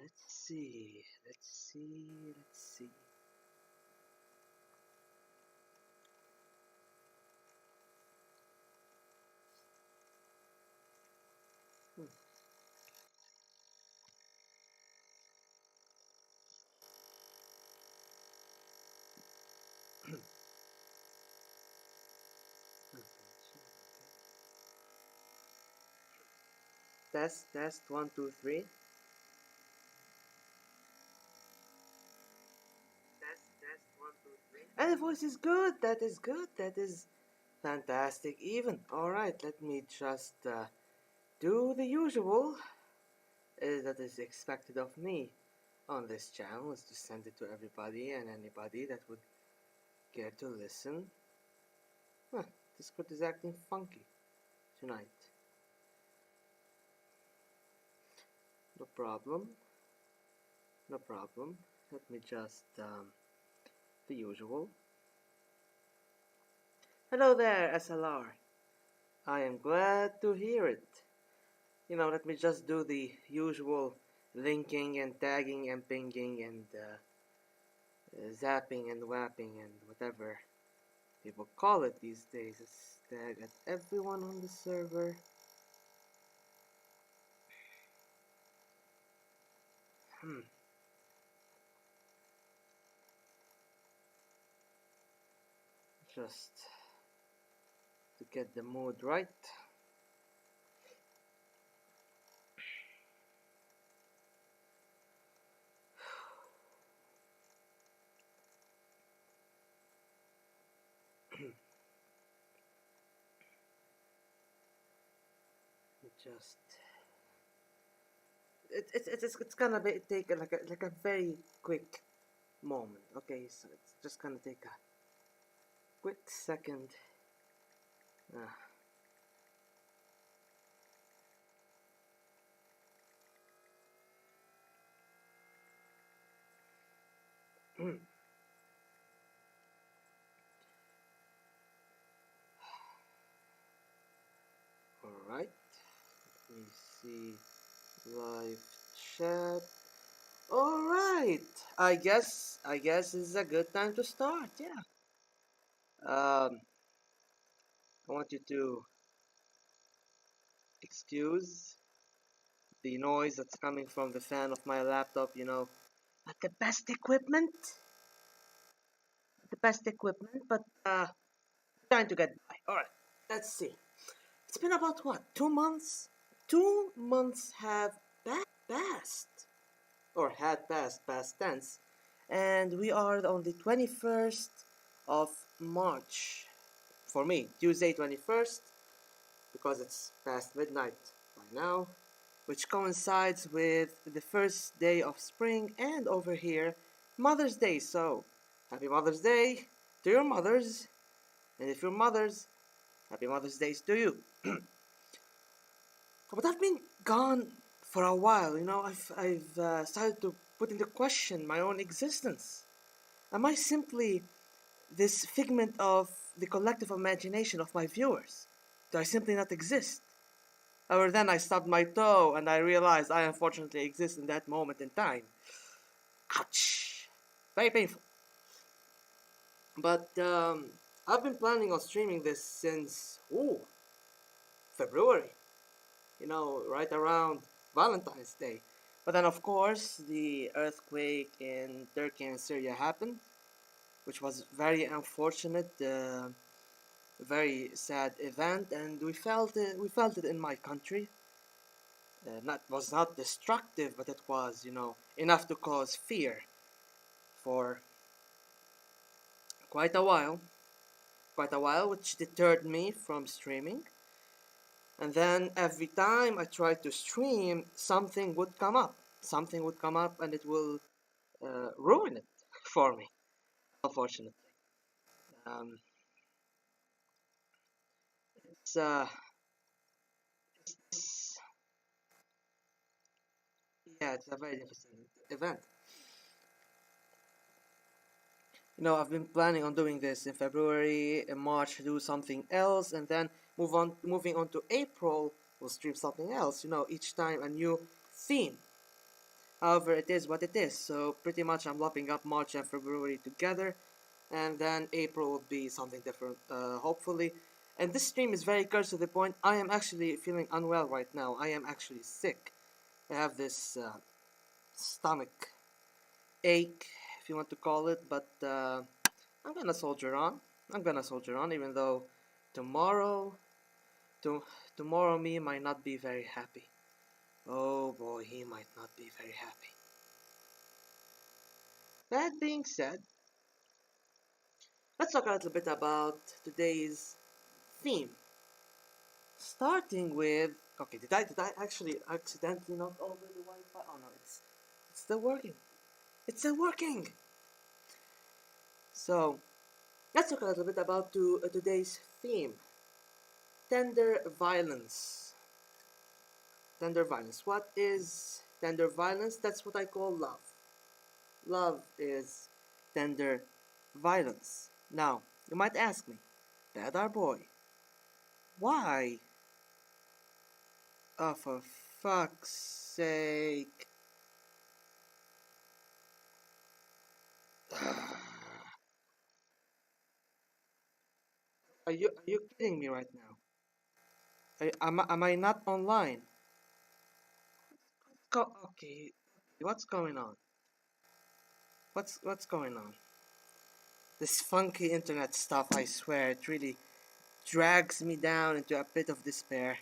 Let's see. Let's see. Let's see. Hmm. Test 1 2 3. Test 1 2 3. And the voice is good. That is good. That is fantastic. Even. All right. Let me just do the usual that is expected of me on this channel, is to send it to everybody and anybody that would care to listen. Huh, Discord is acting funky tonight. No problem. No problem. Let me just the usual. Hello there, SLR. I am glad to hear it. Let me just do the usual linking and tagging and pinging and zapping and whapping and whatever people call it these days. Let's tag at everyone on the server. Just to get the mood right. Just it's gonna take like a very quick moment. Okay, so it's just gonna take a quick second. All right. Let me see live chat. All right. I guess it's a good time to start. Yeah. I want you to excuse the noise that's coming from the fan of my laptop. Not the best equipment. The best equipment, but trying to get by. All right. Let's see. It's been about what? 2 months. 2 months have passed, or had passed, past tense, and we are on the 21st of March. For me, Tuesday 21st, because it's past midnight by now, which coincides with the first day of spring, and over here, Mother's Day. So, happy Mother's Day to your mothers, and if you're mothers, happy Mother's Day to you. But I've been gone for a while. I've started to put into question my own existence. Am I simply this figment of the collective imagination of my viewers? Do I simply not exist? Or then I stubbed my toe and I realized I unfortunately exist in that moment in time. Ouch! Very painful. But I've been planning on streaming this since February. Right around Valentine's Day. But then, of course, the earthquake in Turkey and Syria happened, which was very unfortunate, very sad event, and we felt it. We felt it in my country. Not was not destructive, but it was, enough to cause fear for quite a while. Quite a while, which deterred me from streaming. And then every time I tried to stream, something would come up. Something would come up, and it will ruin it for me, unfortunately. Um, it's, uh, it's, yeah, it's a very devastating event. I've been planning on doing this in February, in March, do something else, and then moving on to April, we'll stream something else. Each time a new theme. However, it is what it is. So pretty much I'm lumping up March and February together, and then April will be something different, hopefully. And this stream is very cursed to the point I am actually feeling unwell right now. I am actually sick. I have this stomach ache, if you want to call it, but I'm gonna soldier on. I'm gonna soldier on, even though tomorrow, to, tomorrow me might not be very happy. Oh boy, he might not be very happy. That being said, let's talk a little bit about today's theme. Starting with, okay, did I actually accidentally knock over the Wi-Fi? Oh no, it's still working. It's still working. So let's talk a little bit about today's theme: tender violence. Tender violence. What is tender violence? That's what I call love. Love is tender violence. Now, you might ask me, Badar boy, why? Oh, for fuck's sake. Are you kidding me right now? Am I not online? Okay, what's going on? What's going on? This funky internet stuff, I swear, it really drags me down into a pit of despair.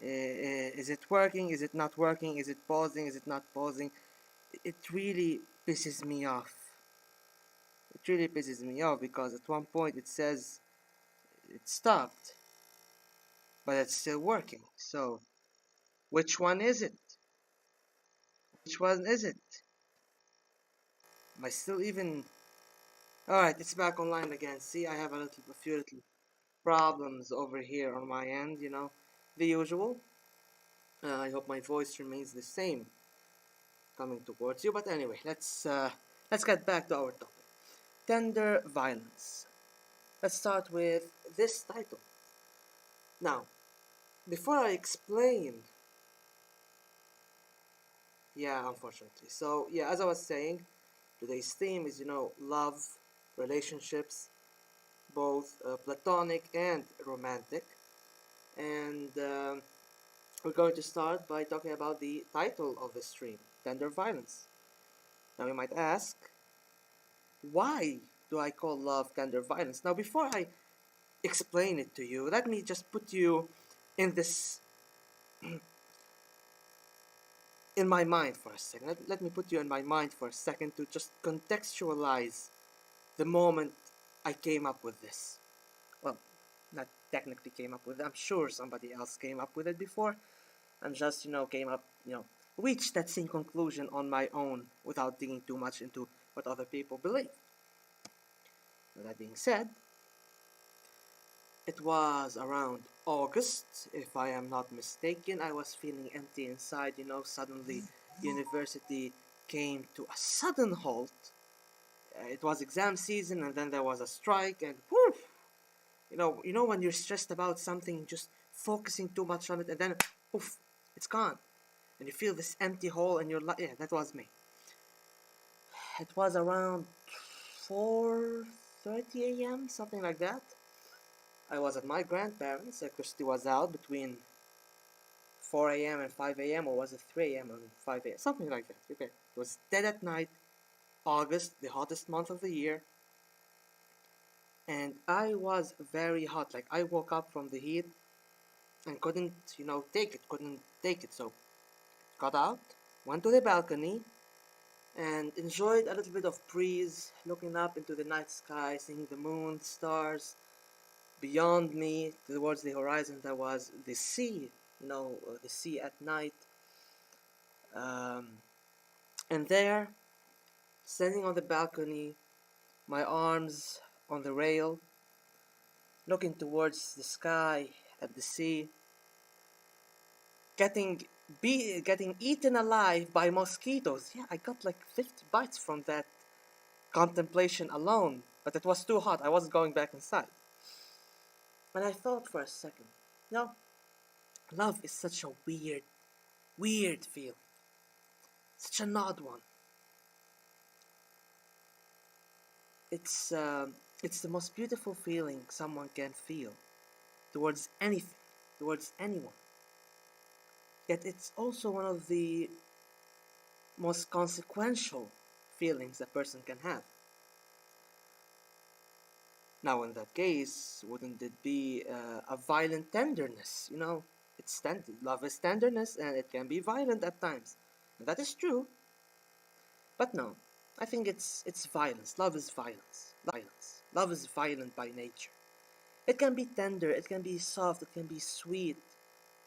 Is it working? Is it not working? Is it pausing? Is it not pausing? It really pisses me off. It really pisses me off because at one point it says it stopped, but it's still working. So, which one is it? Which one is it? Am I still even? All right, it's back online again. See, I have a few little problems over here on my end. The usual. I hope my voice remains the same coming towards you. But anyway, let's get back to our topic. Tender violence. Let's start with this title. Now, before I explain, yeah, unfortunately. So, yeah, as I was saying, today's theme is, love, relationships, both platonic and romantic. And we're going to start by talking about the title of the stream, Tender Violence. Now, you might ask, why do I call love tender violence? Now, before I explain it to you, let me just put you in this in my mind for a second. Let me put you in my mind for a second to just contextualize the moment I came up with this. Well, not technically came up with it. I'm sure somebody else came up with it before. I'm just, came up, reached that same conclusion on my own without digging too much into what other people believe. With that being said, it was around August, if I am not mistaken. I was feeling empty inside, suddenly university came to a sudden halt. It was exam season and then there was a strike and whoof, when you're stressed about something, just focusing too much on it and then poof, it's gone. And you feel this empty hole in your life. Yeah, that was me. It was around 4:30 a.m., something like that. I was at my grandparents'. Electricity was out between 4 a.m. and 5 a.m. or was it 3 a.m. and 5 a.m.? Something like that. Okay. It was dead at night, August, the hottest month of the year. And I was very hot. Like, I woke up from the heat and couldn't, couldn't take it. So, got out, went to the balcony, and enjoyed a little bit of breeze, looking up into the night sky, seeing the moon, stars. Beyond me, towards the horizon, there was the sea, the sea at night. Um, and there, standing on the balcony, my arms on the rail, looking towards the sky at the sea, getting getting eaten alive by mosquitoes. Yeah, I got like 50 bites from that contemplation alone, but it was too hot. I wasn't going back inside. And I thought for a second, love is such a weird feeling. such an odd one. It's it's the most beautiful feeling someone can feel towards anything, towards anyone. Yet it's also one of the most consequential feelings a person can have. Now, in that case, wouldn't it be a violent tenderness? Love is tenderness, and it can be violent at times. And that is true, but no, I think it's violence. Love is violence. Love is violent by nature. It can be tender, it can be soft, it can be sweet,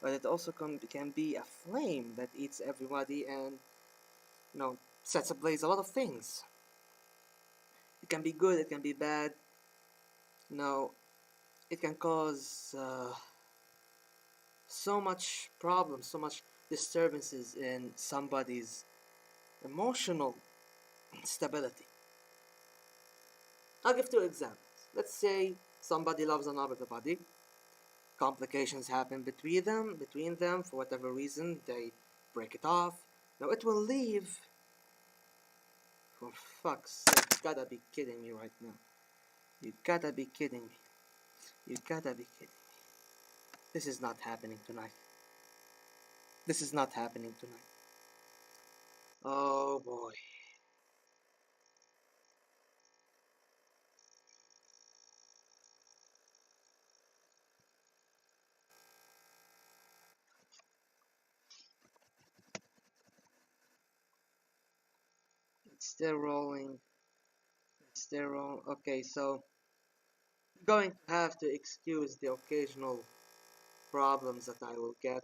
but it also can be a flame that eats everybody and sets ablaze a lot of things. It can be good, it can be bad. You know, it can cause so much problems, so much disturbances in somebody's emotional stability. I'll give two examples. Let's say somebody loves another body. Complications happen between them for whatever reason. They break it off. Now it will leave. For fuck's sake, you gotta be kidding me right now. You gotta be kidding me. You gotta be kidding me. This is not happening tonight. This is not happening tonight. Oh boy. It's still rolling. It's still rolling. Okay, so I'm going to have to excuse the occasional problems that I will get.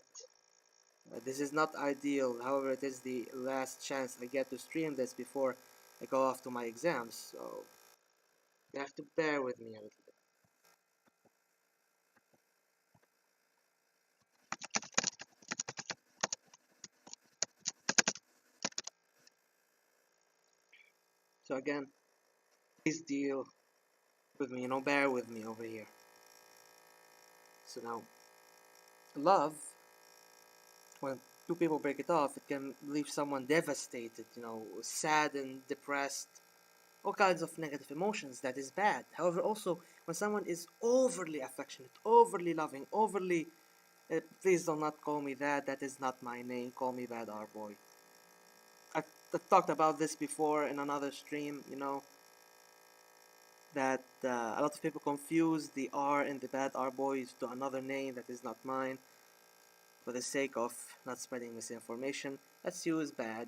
This is not ideal, however, it is the last chance I get to stream this before I go off to my exams, so you have to bear with me a little bit. So again, please deal with me, bear with me over here. So now, love, when two people break it off, it can leave someone devastated, sad and depressed, all kinds of negative emotions. That is bad. However, also, when someone is overly affectionate, overly loving, overly please do not call me that. That is not my name. Call me Bad R Boy. I've talked about this before in another stream. That a lot of people confuse the R in the Bad R Boys to another name that is not mine. For the sake of not spreading misinformation, let's use Bad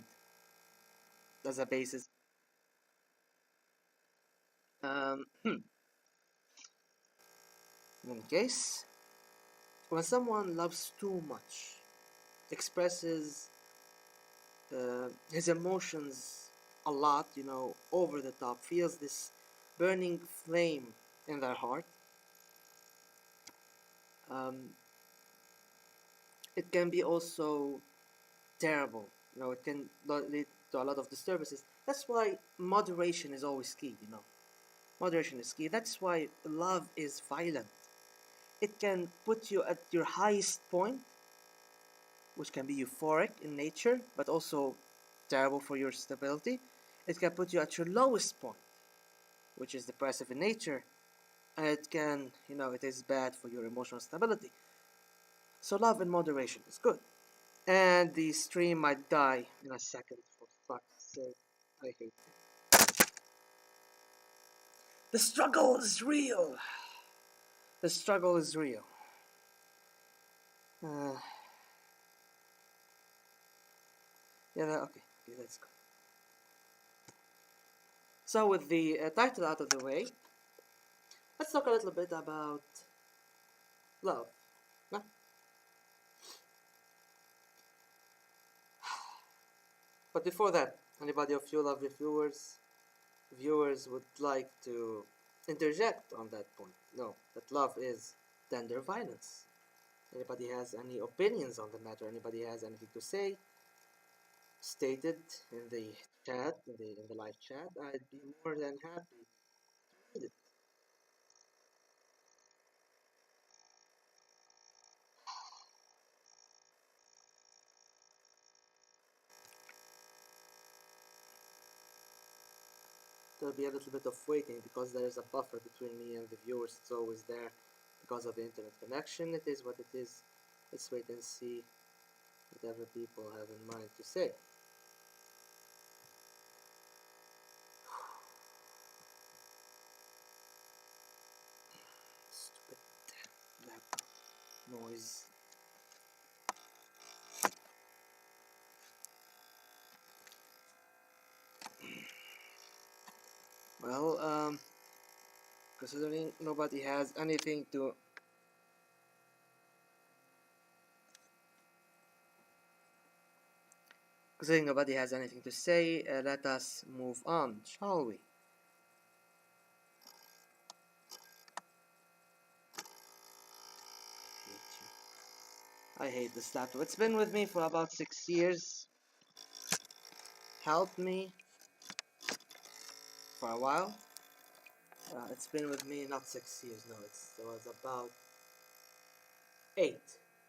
as a basis. In any case, when someone loves too much, expresses his emotions a lot, over the top, feels this burning flame in their heart. Um, it can be also terrible. It can lead to a lot of disturbances. That's why moderation is always key. Moderation is key. That's why love is violent. It can put you at your highest point, which can be euphoric in nature, but also terrible for your stability. It can put you at your lowest point, which is depressive in nature, and it is bad for your emotional stability. So love in moderation is good. And the stream might die in a second, for fuck's sake. I hate it. The struggle is real. The struggle is real. Uh, okay, that's good. So with the title out of the way, let's talk a little bit about love. No? But before that, anybody of you lovely viewers would like to interject on that point? No, that love is tender violence. Anybody has any opinions on the matter? Anybody has anything to say? Stated in the chat, in the live chat. I'd be more than happy to read it. there'll be a little bit of waiting because there is a buffer between me and the viewers. It's always there because of the internet connection. It is what it is. Let's wait and see whatever people have in mind to say. Stupid laptop noise. Well, considering nobody has anything to say, let us move on, shall we? I hate this laptop. It's been with me for about 6 years. Helped me for a while. It's been with me not 6 years, no, it was about 8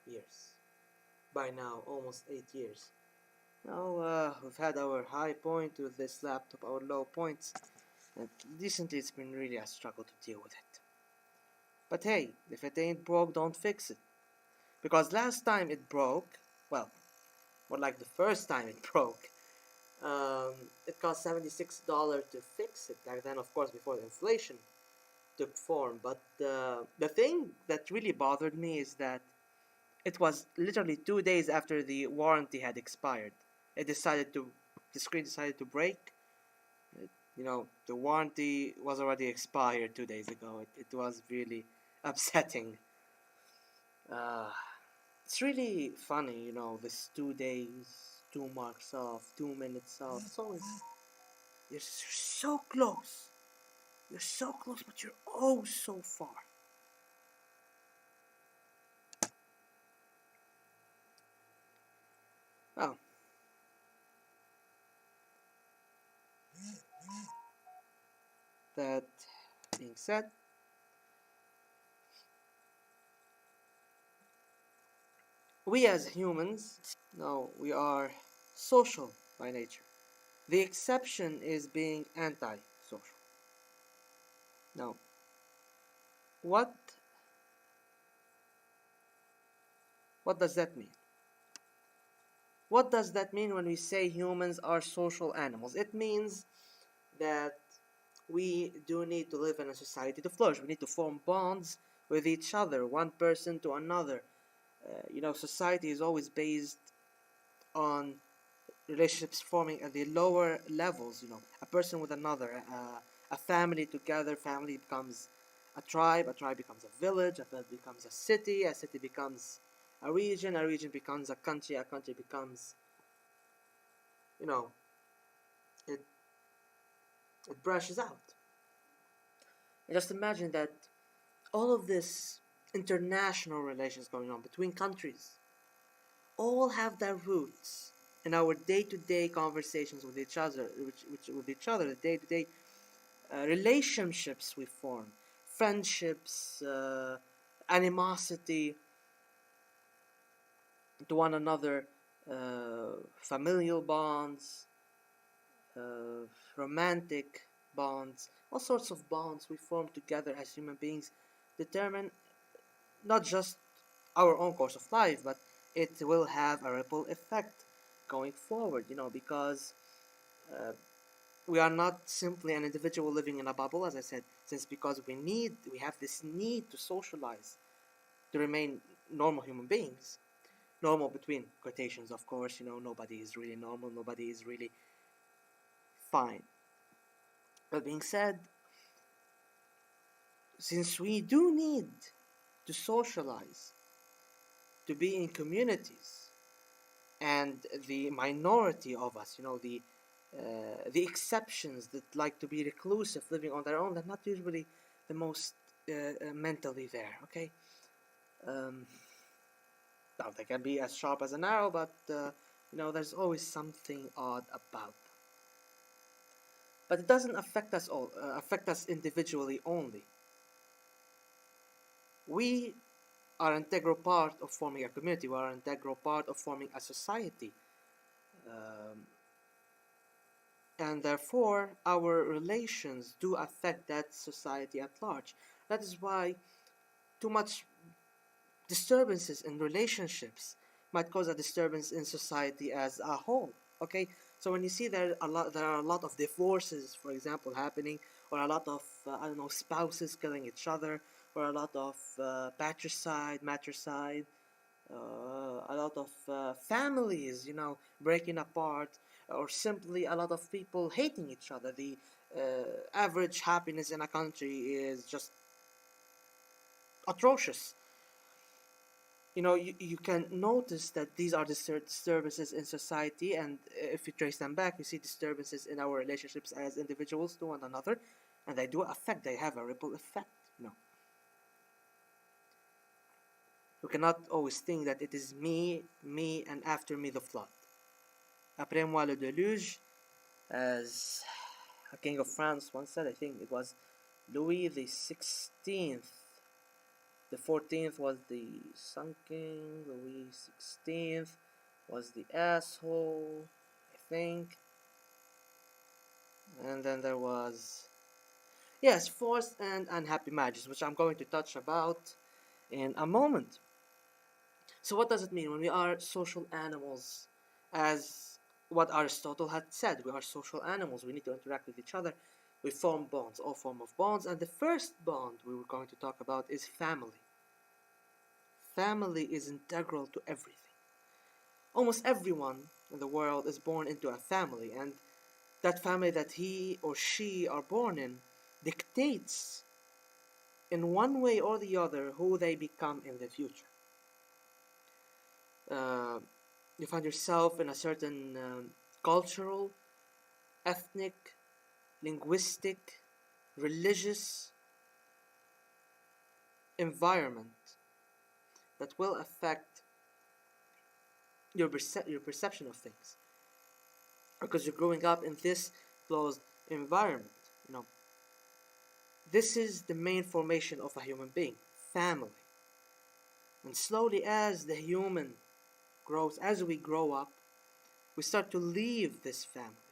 years. By now, almost 8 years. Now, we've had our high point with this laptop, our low points, and recently it's been really a struggle to deal with it. But hey, if it ain't broke, don't fix it. Because last time it broke, well, more like the first time it broke, it cost $76 to fix it. Back then, of course, before the inflation took form. But the thing that really bothered me is that it was literally 2 days after the warranty had expired. The screen decided to break. The warranty was already expired 2 days ago. It was really upsetting. Uh, it's really funny, this 2 days, 2 marks off, 2 minutes off. It's always, you're so close. You're so close, but you're oh so far. Well, that being said, we as humans, we are social by nature. The exception is being anti-social. Now, what does that mean? What does that mean when we say humans are social animals? It means that we do need to live in a society to flourish. We need to form bonds with each other, one person to another. Society is always based on relationships forming at the lower levels. A person with another, a family together. Family becomes a tribe becomes a village becomes a city becomes a region becomes a country becomes, it brushes out. And just imagine that all of this international relations going on between countries all have their roots in our day-to-day conversations with each other, the day-to-day relationships we form, friendships, animosity to one another, familial bonds, romantic bonds, all sorts of bonds we form together as human beings determine not just our own course of life, but it will have a ripple effect going forward, because we are not simply an individual living in a bubble, as I said, because we have this need to socialize to remain normal human beings. Normal between quotations, of course, nobody is really normal, nobody is really fine. That being said, since we do need to socialize, to be in communities, and the minority of us, the exceptions that like to be reclusive, living on their own, they're not usually the most mentally there, okay? Now, they can be as sharp as an arrow, but, there's always something odd about them. But it doesn't affect us individually only. We are an integral part of forming a community. We are an integral part of forming a society. and therefore our relations do affect that society at large. That is why too much disturbances in relationships might cause a disturbance in society as a whole. Okay, so when you see there are a lot of divorces, for example, happening, or a lot of I don't know, spouses killing each other, or a lot of matricide, a lot of families, breaking apart, or simply a lot of people hating each other. The average happiness in a country is just atrocious. You can notice that these are disturbances in society, and if you trace them back, you see disturbances in our relationships as individuals to one another, and they have a ripple effect. We cannot always think that it is me, and after me the flood. Après moi le déluge, as a king of France once said. I think it was Louis the 16th. The 14th was the Sun King. Louis 16th was the asshole, I think. And then there was, yes, forced and unhappy marriages, which I'm going to touch about in a moment. So what does it mean when we are social animals? As what Aristotle had said, we are social animals. We need to interact with each other. We form bonds, all form of bonds. And the first bond we were going to talk about is family. Family is integral to everything. Almost everyone in the world is born into a family, and that family that he or she are born in dictates in one way or the other who they become in the future. You find yourself in a certain cultural, ethnic, linguistic, religious environment that will affect your perception of things, because you're growing up in this closed environment. This is the main formation of a human being, family. And slowly, as the human grows, as we grow up, we start to leave this family,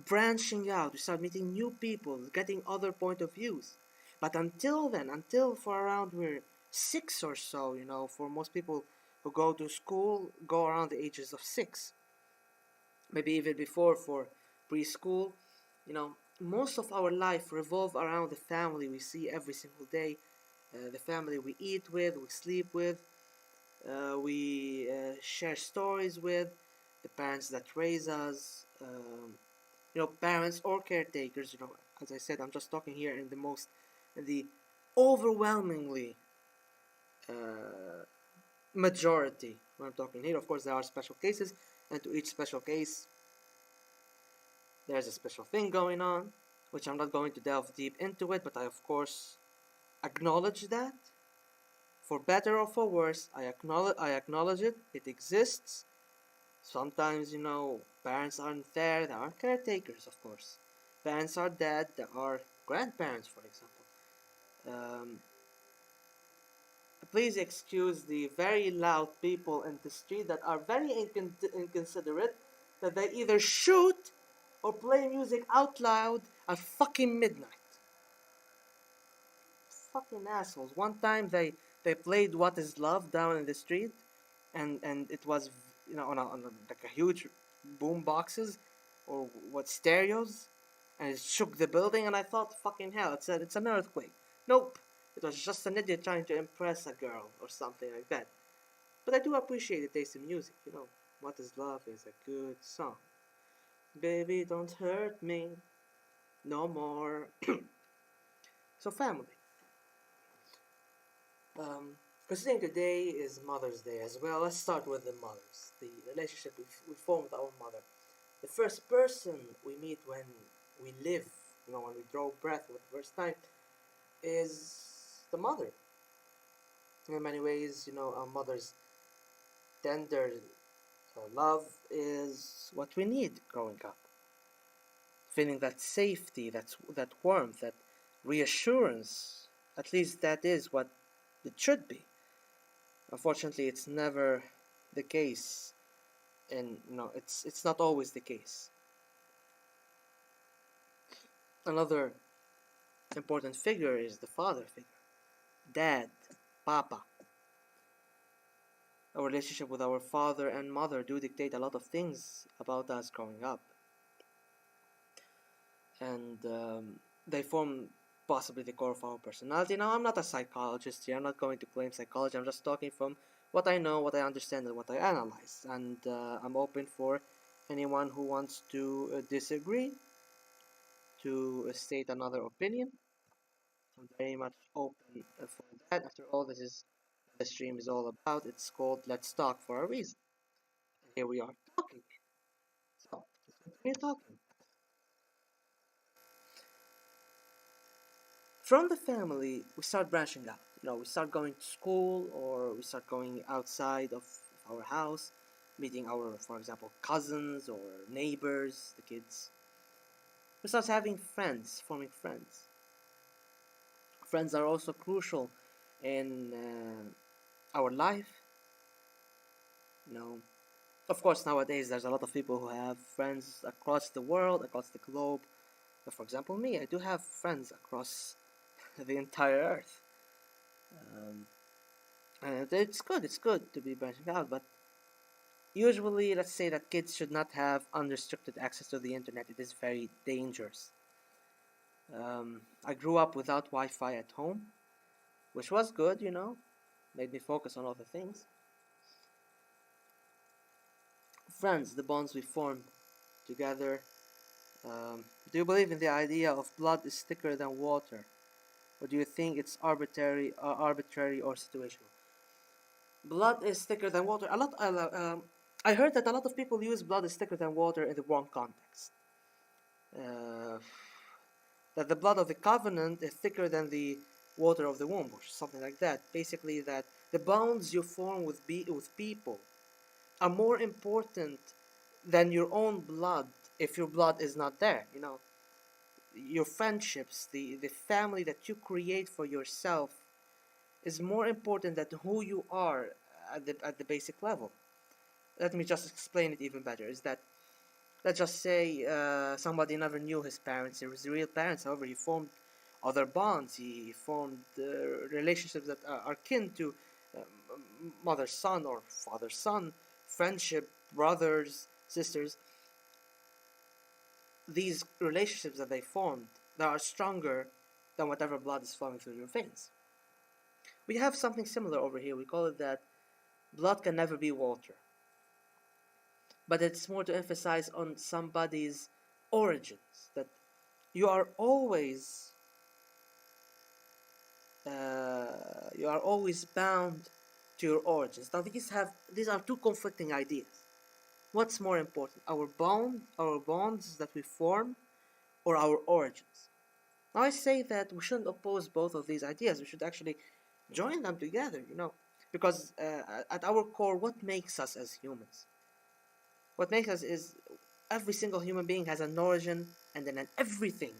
branching out. We start meeting new people, getting other point of views. But until then, until for around we're 6 or so, for most people who go to school, go around the ages of 6, maybe even before for preschool, most of our life revolve around the family we see every single day, the family we eat with, we sleep with, we share stories with, the parents that raise us, parents or caretakers. As I said, I'm just talking here in the overwhelmingly majority when I'm talking here. Of course, there are special cases, and to each special case, there's a special thing going on, which I'm not going to delve deep into it, but I, of course, acknowledge that. For better or for worse, I acknowledge it. It exists. Sometimes, parents aren't there. There are caretakers, of course. Parents are dead. There are grandparents, for example. Please excuse the very loud people in the street that are very inconsiderate, that they either shoot or play music out loud at fucking midnight. Fucking assholes. One time they played What Is Love down in the street, and it was on like a huge boom boxes or what stereos, and it shook the building, and I thought, fucking hell, it's an earthquake. Nope, it was just an idiot trying to impress a girl or something like that. But I do appreciate the taste in music. What Is Love is a good song. Baby, don't hurt me no more. So family. Considering today is Mother's Day as well, let's start with the mothers. The relationship we form with our mother. The first person we meet when we live, when we draw breath for the first time, is the mother. In many ways, our mother's tender love is what we need growing up. Feeling that safety, that warmth, that reassurance. At least that is what it should be. Unfortunately, it's never the case, and it's not always the case. Another important figure is the father figure. Dad, Papa. Our relationship with our father and mother do dictate a lot of things about us growing up. And they form possibly the core of our personality. Now, I'm not a psychologist here. I'm not going to claim psychology. I'm just talking from what I know, what I understand, and what I analyze. And I'm open for anyone who wants to disagree, to state another opinion. I'm very much open for that. After all, this is what the stream is all about. It's called Let's Talk for a reason. And here we are talking. So, let's continue talking. From the family, we start branching out. We start going to school or we start going outside of our house, meeting our, for example, cousins or neighbors, the kids. We start having friends, forming friends. Friends are also crucial in our life. You know, of course, nowadays there's a lot of people who have friends across the world, across the globe. But for example, me, I do have friends across the entire earth. Um, and it's good to be branching out, but usually, let's say that kids should not have unrestricted access to the internet. It is very dangerous. I grew up without Wi-Fi at home, which was good, made me focus on other things. Friends, the bonds we formed together. Do you believe in the idea of blood is thicker than water, or do you think it's arbitrary or situational? Blood is thicker than water. I heard that a lot of people use blood is thicker than water in the wrong context. Uh, that the blood of the covenant is thicker than the water of the womb, or something like that. Basically, that the bonds you form with people are more important than your own blood if your blood is not there. Your friendships, the family that you create for yourself is more important than who you are at the basic level. Let me just explain it even better. Is that let's just say somebody never knew his parents, his real parents. However, he formed other bonds. He formed relationships that are kin to mother son or father son, friendship, brothers, sisters. These relationships that they formed that are stronger than whatever blood is flowing through your veins. We have something similar over here. We call it that blood can never be water. But it's more to emphasize on somebody's origins, that you are always bound to your origins. Now these are two conflicting ideas. What's more important, our bonds that we form, or our origins? Now I say that we shouldn't oppose both of these ideas. We should actually join them together, because at our core, what makes us as humans? What makes us is every single human being has an origin and an end. Everything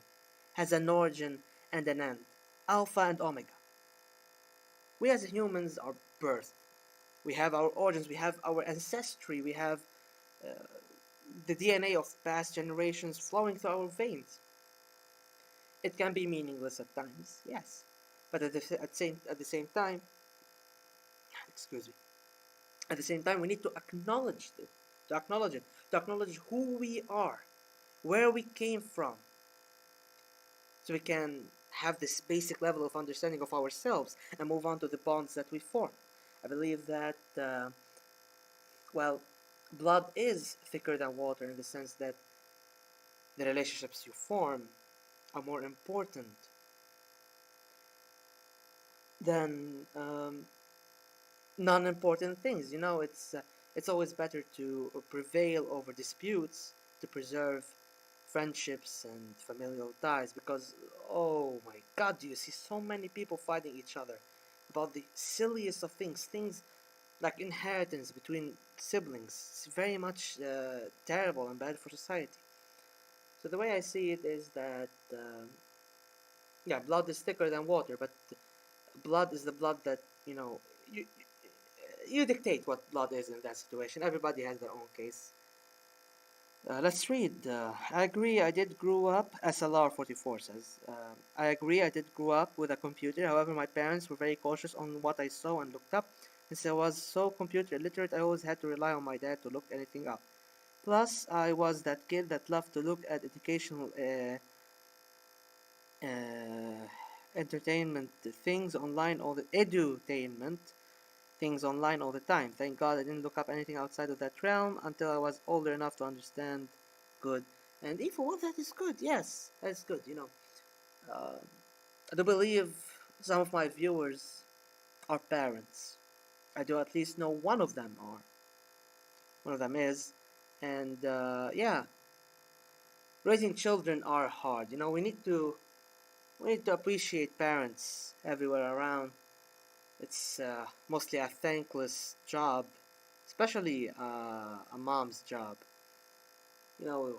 has an origin and an end. Alpha and Omega. We as humans are birthed. We have our origins, we have our ancestry, we have uh, the DNA of past generations flowing through our veins. It can be meaningless at times, yes, but at the same time, excuse me, at the same time, we need to acknowledge it, to acknowledge who we are, where we came from, so we can have this basic level of understanding of ourselves and move on to the bonds that we form. I believe that, well, blood is thicker than water in the sense that the relationships you form are more important than non-important things. It's always better to prevail over disputes to preserve friendships and familial ties, because oh my god, do you see so many people fighting each other about the silliest of things like inheritance between siblings. It's very much terrible and bad for society. So the way I see it is that yeah, blood is thicker than water, but blood is the blood that you dictate what blood is in that situation. Everybody has their own case. Let's read. I agree. I did grow up. SLR44 says. I agree. I did grow up with a computer. However, my parents were very cautious on what I saw and looked up. Since I was so computer illiterate, I always had to rely on my dad to look anything up. Plus, I was that kid that loved to look at educational uh, entertainment things online, all the edutainment things online all the time. Thank God I didn't look up anything outside of that realm until I was older enough to understand good and evil. Well, that is good. Yes, that's good. Uh, I do believe some of my viewers are parents. I do at least know one of them, or one of them is, and yeah, raising children are hard. We need to appreciate parents everywhere around. It's mostly a thankless job, especially a mom's job. You know,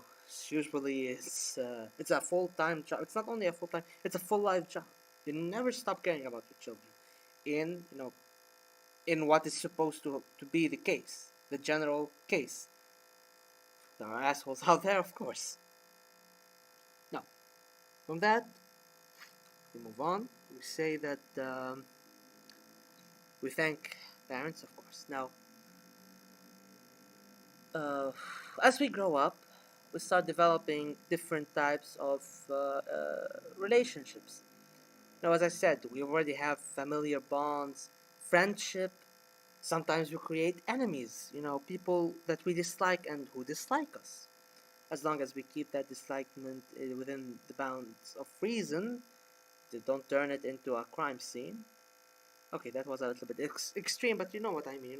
usually it's a full time job. It's not only a full time; it's a full life job. You never stop caring about your children. In what is supposed to be the case, the general case. There are assholes out there, of course. Now, from that, we move on. We say that we thank parents, of course. Now, uh, as we grow up, we start developing different types of relationships. Now, as I said, we already have familiar bonds, friendship. Sometimes we create enemies, people that we dislike and who dislike us. As long as we keep that dislikement within the bounds of reason, don't turn it into a crime scene. Okay, that was a little bit extreme, but you know what I mean.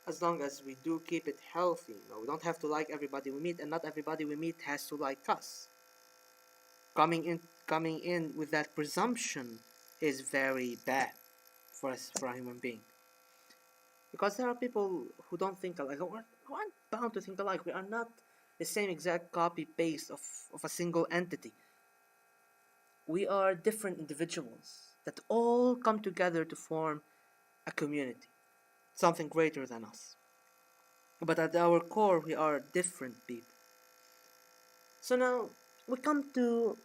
As long as we do keep it healthy, we don't have to like everybody we meet, and not everybody we meet has to like us. Coming in with that presumption is very bad for us, for a human being, because there are people who don't think alike, who aren't bound to think alike. We are not the same exact copy paste of a single entity. We are different individuals that all come together to form a community, something greater than us. But at our core, we are different people. So now we come to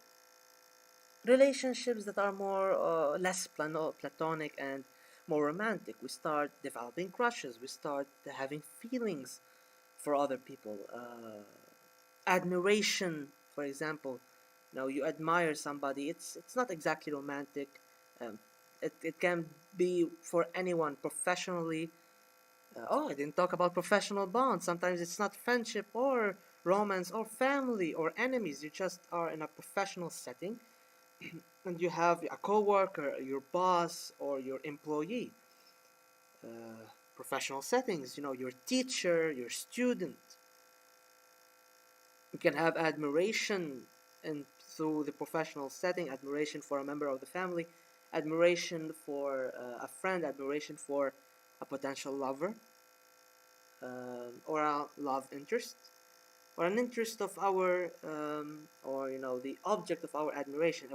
relationships that are more less platonic and more romantic. We start developing crushes. We start having feelings for other people. Admiration, for example. You admire somebody. It's not exactly romantic. Um, it can be for anyone professionally. I didn't talk about professional bonds. Sometimes it's not friendship or romance or family or enemies. You just are in a professional setting and you have a coworker, your boss, or your employee. Professional settings, your teacher, your student. You can have admiration and through the professional setting, admiration for a member of the family, admiration for a friend, admiration for a potential lover, or a love interest, or an interest of our, or the object of our admiration.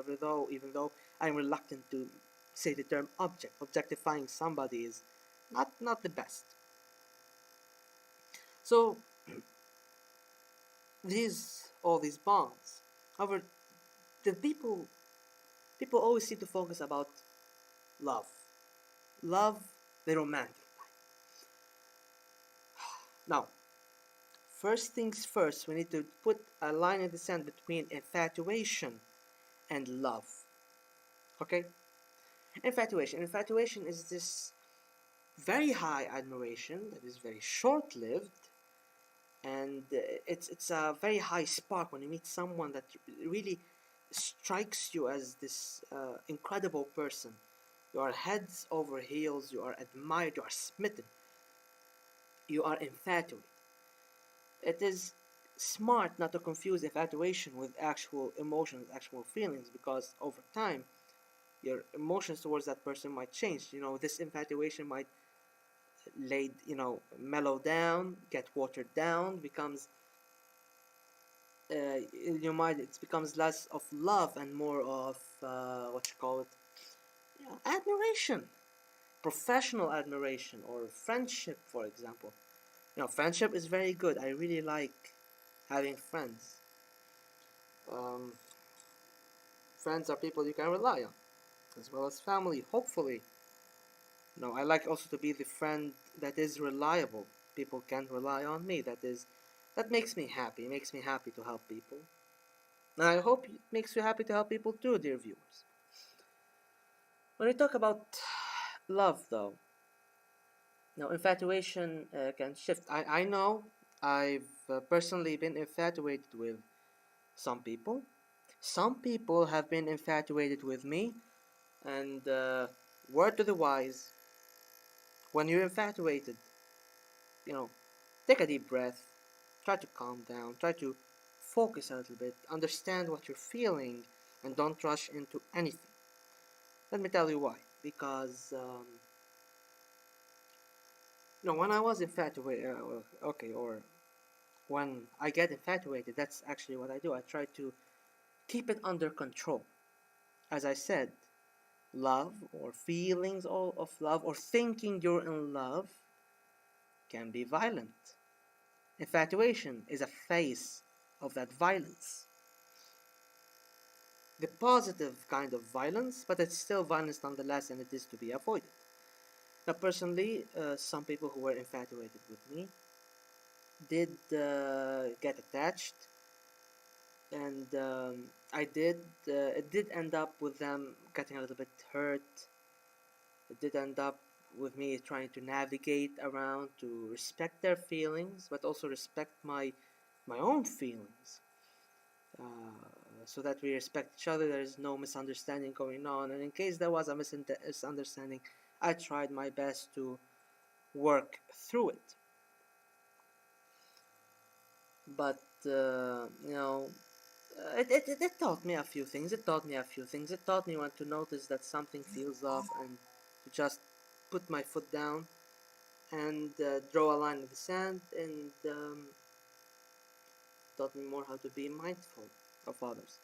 Even though I'm reluctant to say the term object, objectifying somebody is not the best. So all these bonds. However, the people always seem to focus about love, love, the romantic. Now, first things first, we need to put a line in the sand between infatuation and love. Okay? Infatuation is this very high admiration that is very short-lived, and it's a very high spark when you meet someone that really strikes you as this incredible person. You are heads over heels, you are admired, you are smitten, you are infatuated. It is smart not to confuse infatuation with actual emotions, actual feelings, because over time your emotions towards that person might change. This infatuation might mellow down, get watered down, becomes in your mind it becomes less of love and more of what you call it, admiration, professional admiration, or friendship, for example. Friendship is very good. I really like having friends. Um, Friends are people you can rely on, as well as family, hopefully. No, I like also to be the friend that is reliable. People can rely on me. That makes me happy. It makes me happy to help people. And I hope it makes you happy to help people too, dear viewers. When we talk about love, though, now infatuation can shift. I know I've personally been infatuated with some people. Some people have been infatuated with me, and word to the wise, when you're infatuated, you know, take a deep breath, try to calm down, try to focus a little bit, understand what you're feeling, and don't rush into anything. Let me tell you why. Because, when I was infatuated, or when I get infatuated, that's actually what I do. I try to keep it under control. As I said, love or feelings of love or thinking you're in love can be violent. Infatuation is a phase of that violence. The positive kind of violence, but it's still violence nonetheless, and it is to be avoided. Now, personally, some people who were infatuated with me did get attached, and it did end up with them getting a little bit hurt. It did end up with me trying to navigate around to respect their feelings, but also respect my own feelings. So that we respect each other, there is no misunderstanding going on, and in case there was a misunderstanding, I tried my best to work through it. But it taught me a few things. It taught me when to notice that something feels off and to just put my foot down and draw a line in the sand, and taught me more how to be mindful of others.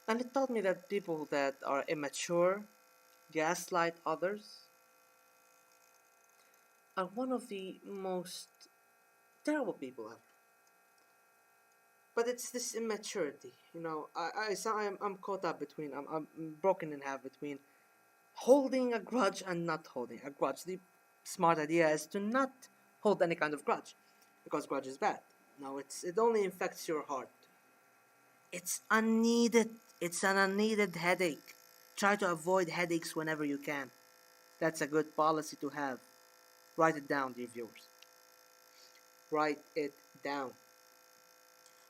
And it taught me that people that are immature, gaslight others, are one of the most terrible people ever. But it's this immaturity, I'm caught up between, I'm broken in half between holding a grudge and not holding a grudge. The smart idea is to not hold any kind of grudge, because grudge is bad. No, it only infects your heart. It's unneeded. It's an unneeded headache. Try to avoid headaches whenever you can. That's a good policy to have. Write it down, dear viewers. Write it down.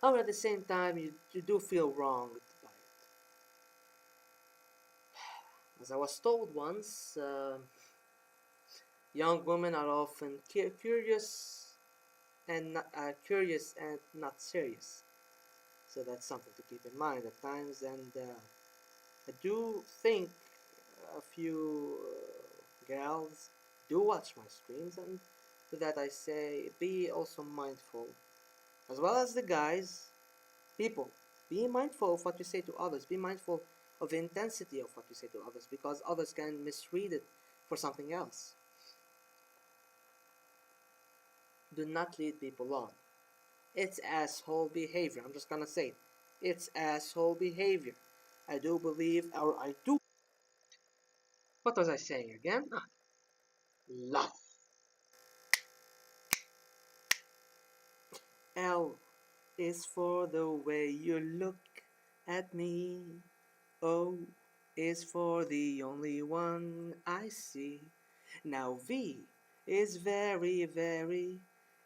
However, at the same time, you do feel wronged by it. As I was told once, young women are often curious and not serious. So that's something to keep in mind at times. And I do think a few gals do watch my streams, and to that I say, be also mindful, as well as the guys. People, be mindful of what you say to others. Be mindful of the intensity of what you say to others, because others can misread it for something else. Do not lead people on. It's asshole behavior. I'm just gonna say it. It's asshole behavior. I do believe, or I do. What was I saying again? Love. L is for the way you look at me. O is for the only one I see. Now V is very, very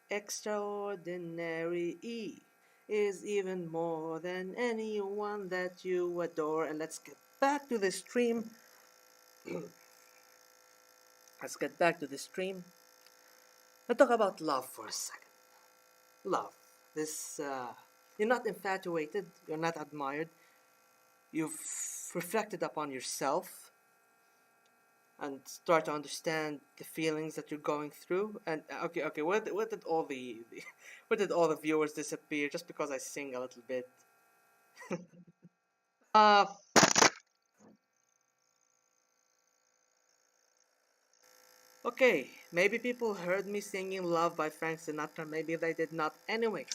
extraordinary. E is even more than anyone that you adore. And let's get back to the stream. Let's get back to the stream. Let's talk about love for a second. Love. You're not infatuated, you're not admired. You've reflected upon yourself and start to understand the feelings that you're going through. And okay, where did all the where did all the viewers disappear just because I sing a little bit? Uh, okay, maybe people heard me singing "Love" by Frank Sinatra. Maybe they did not. Anyway,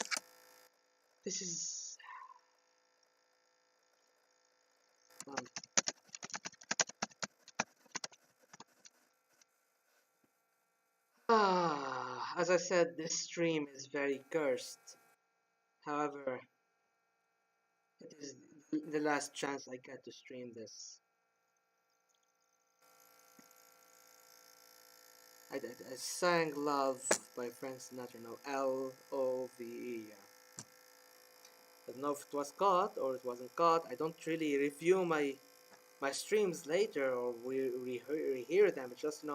This is um, as I said, this stream is very cursed. However, it is the last chance I get to stream this. I sang Love by Frank Sinatra, no, Love. I don't know if it was caught or it wasn't caught. I don't really review my streams later or rehear them. It's just,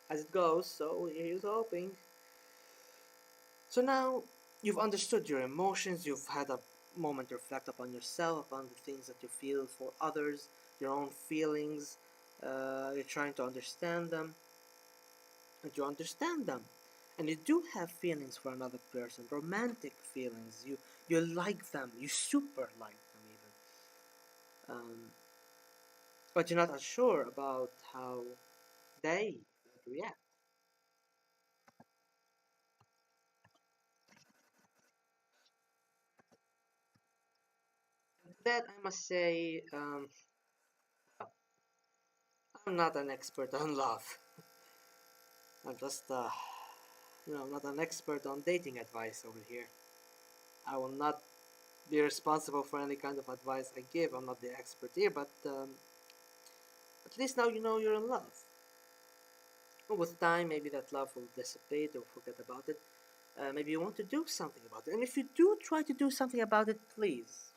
as it goes, so here's hoping. So now you've understood your emotions, you've had a moment to reflect upon yourself, upon the things that you feel for others, your own feelings. You're trying to understand them, and you understand them. And you do have feelings for another person, romantic feelings. You like them, you super like them even. But you're not as sure about how they react. That I must say, I'm not an expert on love. I'm just, not an expert on dating advice over here. I will not be responsible for any kind of advice I give. I'm not the expert here, but at least now you know you're in love. With time, maybe that love will dissipate or forget about it. Maybe you want to do something about it. And if you do try to do something about it, please,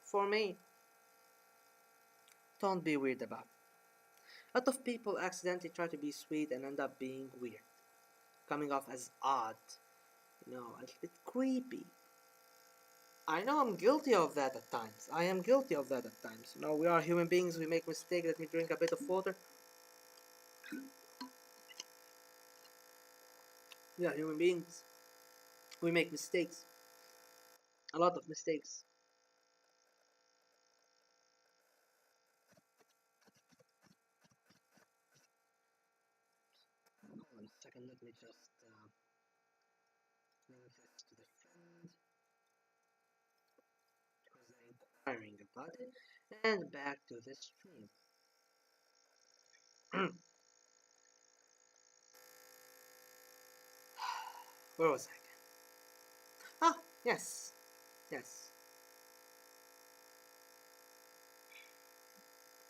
for me, don't be weird about it. A lot of people accidentally try to be sweet and end up being weird, coming off as odd, a little bit creepy. I know I'm guilty of that at times. I am guilty of that at times. We are human beings, we make mistakes. Let me drink a bit of water. We are human beings. We make mistakes. A lot of mistakes. 1 second, let me just link this to the friend because they're inquiring about it. And back to the stream. Where was I again? Ah, yes. Yes.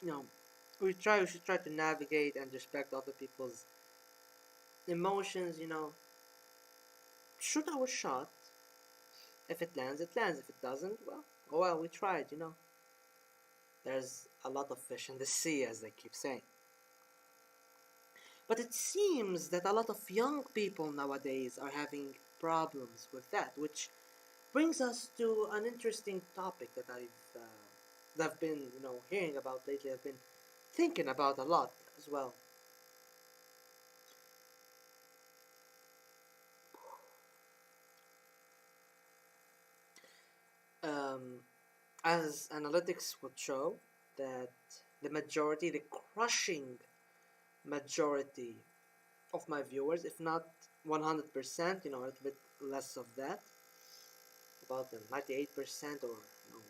You know, we should try to navigate and respect other people's emotions, shoot our shot. If it lands, it lands. If it doesn't, well, oh well, we tried. There's a lot of fish in the sea, as they keep saying. But it seems that a lot of young people nowadays are having problems with that, which brings us to an interesting topic that I've been, hearing about lately. I've been thinking about a lot as well. Um, as analytics would show, that the crushing majority of my viewers, if not 100%, a little bit less of that, about 98% or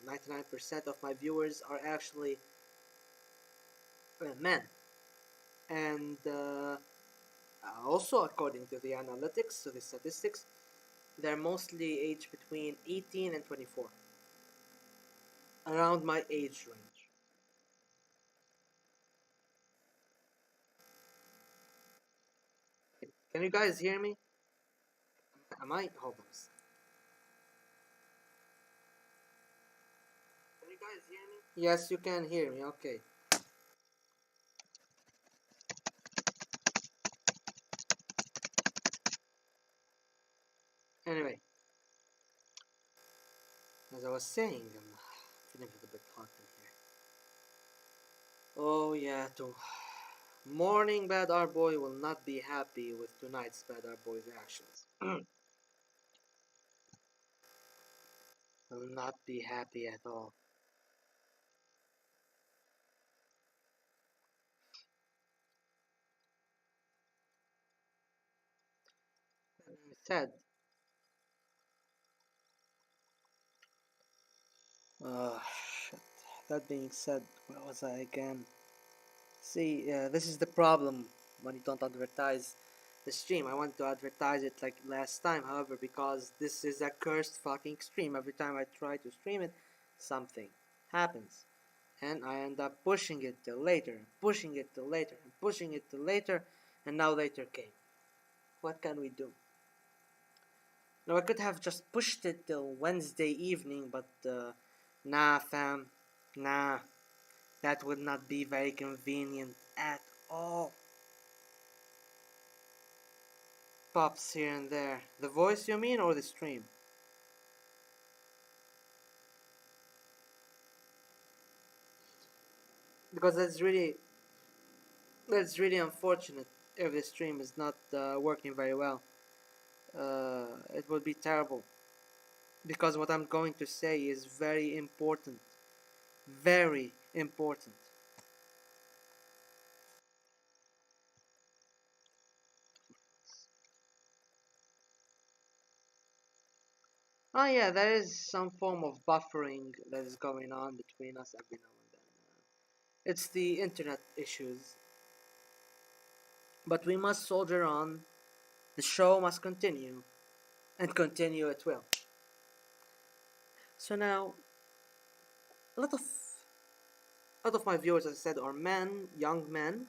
99% of my viewers are actually men. And also, according to the analytics, to the statistics, they're mostly aged between 18 and 24, around my age range. Can you guys hear me? Am I? Hold on. Can you guys hear me? Yes, you can hear me. Okay. Anyway, as I was saying, I'm feeling a little bit hot in here. Oh yeah, to morning Bad Art Boy will not be happy with tonight's Bad Art Boy's actions. Will not be happy at all. That being said, Shit. That being said, where was I again? See, this is the problem when you don't advertise the stream. I want to advertise it like last time, however, because this is a cursed fucking stream. Every time I try to stream it, something happens. And I end up pushing it till later, pushing it till later, and pushing it till later, and now later came. What can we do? Now, I could have just pushed it till Wednesday evening, but nah, fam, nah, that would not be very convenient at all. Pops here and there. The voice, you mean, or the stream? Because that's really unfortunate if the stream is not working very well. It would be terrible because what I'm going to say is very important. Very important. Oh yeah, there is some form of buffering that is going on between us every now and then. It's the internet issues. But we must soldier on. The show must continue. And continue it will. So now, a lot of my viewers, as I said, are men, young men,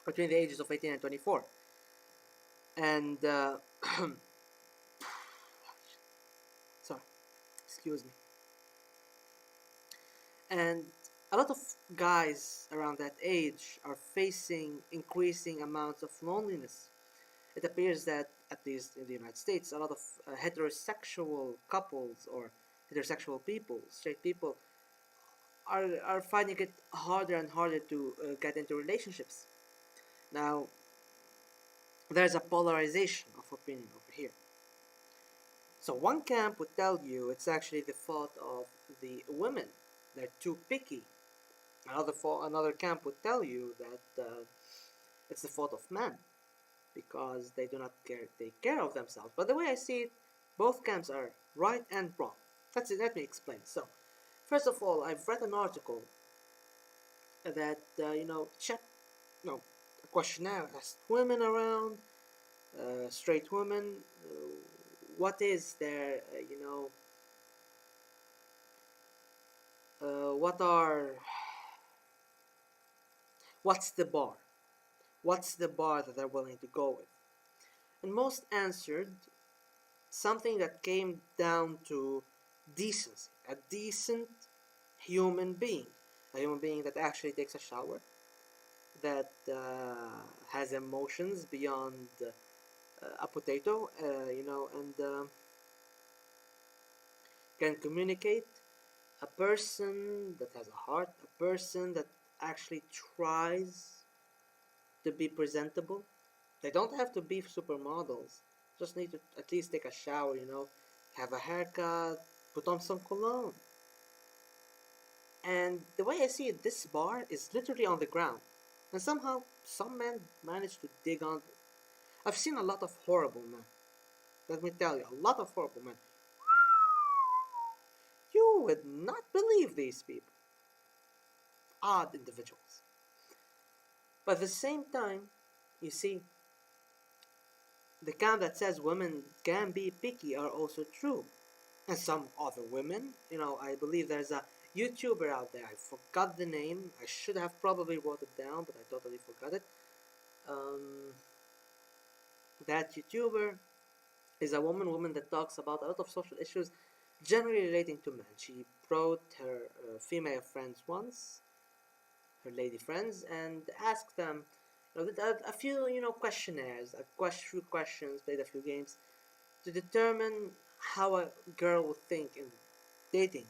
between the ages of 18 and 24. And, sorry, excuse me. And a lot of guys around that age are facing increasing amounts of loneliness. It appears that, at least in the United States, a lot of heterosexual couples or heterosexual people, straight people, are finding it harder and harder to get into relationships. Now, there's a polarization of opinion over here. So one camp would tell you it's actually the fault of the women. They're too picky. Another camp would tell you that it's the fault of men because they do not take care of themselves. But the way I see it, both camps are right and wrong. Let me explain. So, first of all, I've read an article that check, a questionnaire asked women around, straight women, what is their, what are, what's the bar? What's the bar that they're willing to go with? And most answered something that came down to decency, a decent human being, a human being that actually takes a shower, that has emotions beyond a potato, and can communicate, a person that has a heart, a person that actually tries to be presentable. They don't have to be supermodels, just need to at least take a shower, have a haircut, put on some cologne. And the way I see it, this bar is literally on the ground. And somehow, some men manage to dig on. I've seen a lot of horrible men. Let me tell you, a lot of horrible men. You would not believe these people. Odd individuals. But at the same time, you see, the camp that says women can be picky are also true. And some other women, I believe there's a YouTuber out there. I forgot the name. I should have probably wrote it down, but I totally forgot it. That YouTuber is a woman that talks about a lot of social issues generally relating to men. She brought her female friends once, her lady friends, and asked them, a few, questionnaires, few questions, played a few games to determine how a girl would think in dating,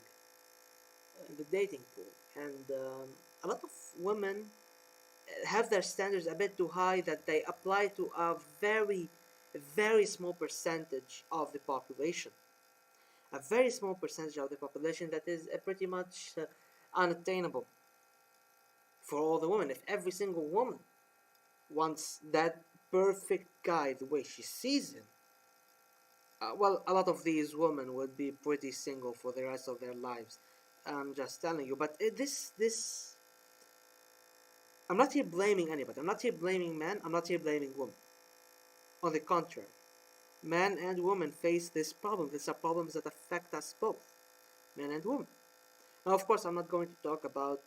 in the dating pool. And a lot of women have their standards a bit too high that they apply to a very, very small percentage of the population. A very small percentage of the population that is pretty much unattainable for all the women. If every single woman wants that perfect guy the way she sees him, well, a lot of these women would be pretty single for the rest of their lives. I'm just telling you. But this, I'm not here blaming anybody. I'm not here blaming men. I'm not here blaming women. On the contrary, men and women face this problem. These are problems that affect us both, men and women. Now, of course, I'm not going to talk about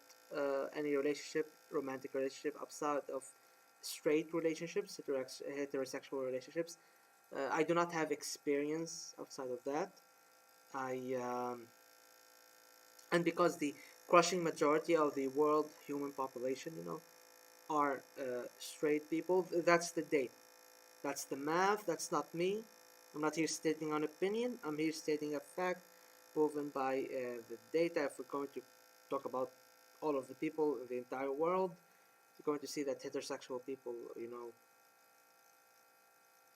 any relationship, romantic relationship, outside of straight relationships, heterosexual relationships. I do not have experience outside of that. I and because the crushing majority of the world human population, are straight people. That's the data. That's the math. That's not me. I'm not here stating an opinion. I'm here stating a fact proven by the data. If we're going to talk about all of the people in the entire world, you're going to see that heterosexual people,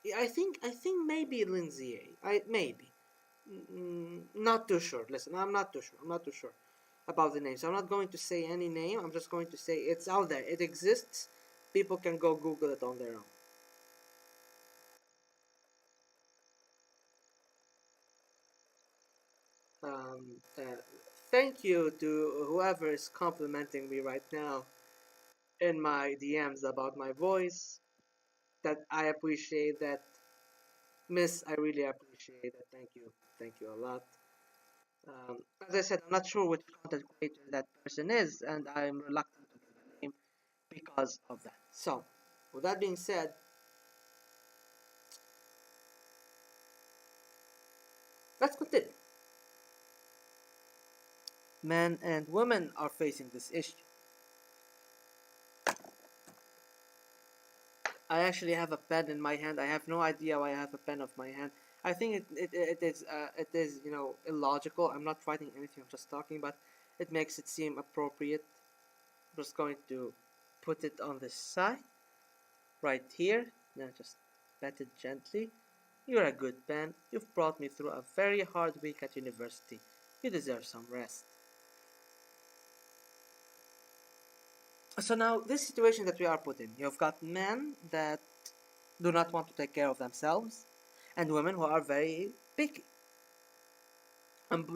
yeah, I think maybe Lindsay A. Maybe. Not too sure. Listen, I'm not too sure. I'm not too sure about the names. I'm not going to say any name. I'm just going to say it's out there. It exists. People can go Google it on their own. Um, uh, Thank you to whoever is complimenting me right now in my DMs about my voice. That I appreciate that, Miss. I really appreciate it. Thank you a lot. As I said, I'm not sure which content creator that person is, and I'm reluctant to give a name because of that. So, with that being said, let's continue. Men and women are facing this issue. I actually have a pen in my hand. I have no idea why I have a pen of my hand. I think it is illogical. I'm not writing anything. I'm just talking, but it makes it seem appropriate. I'm just going to put it on the side right here. Now just pat it gently. You're a good pen. You've brought me through a very hard week at university. You deserve some rest. So now this situation that we are put in, you've got men that do not want to take care of themselves, and women who are very picky. And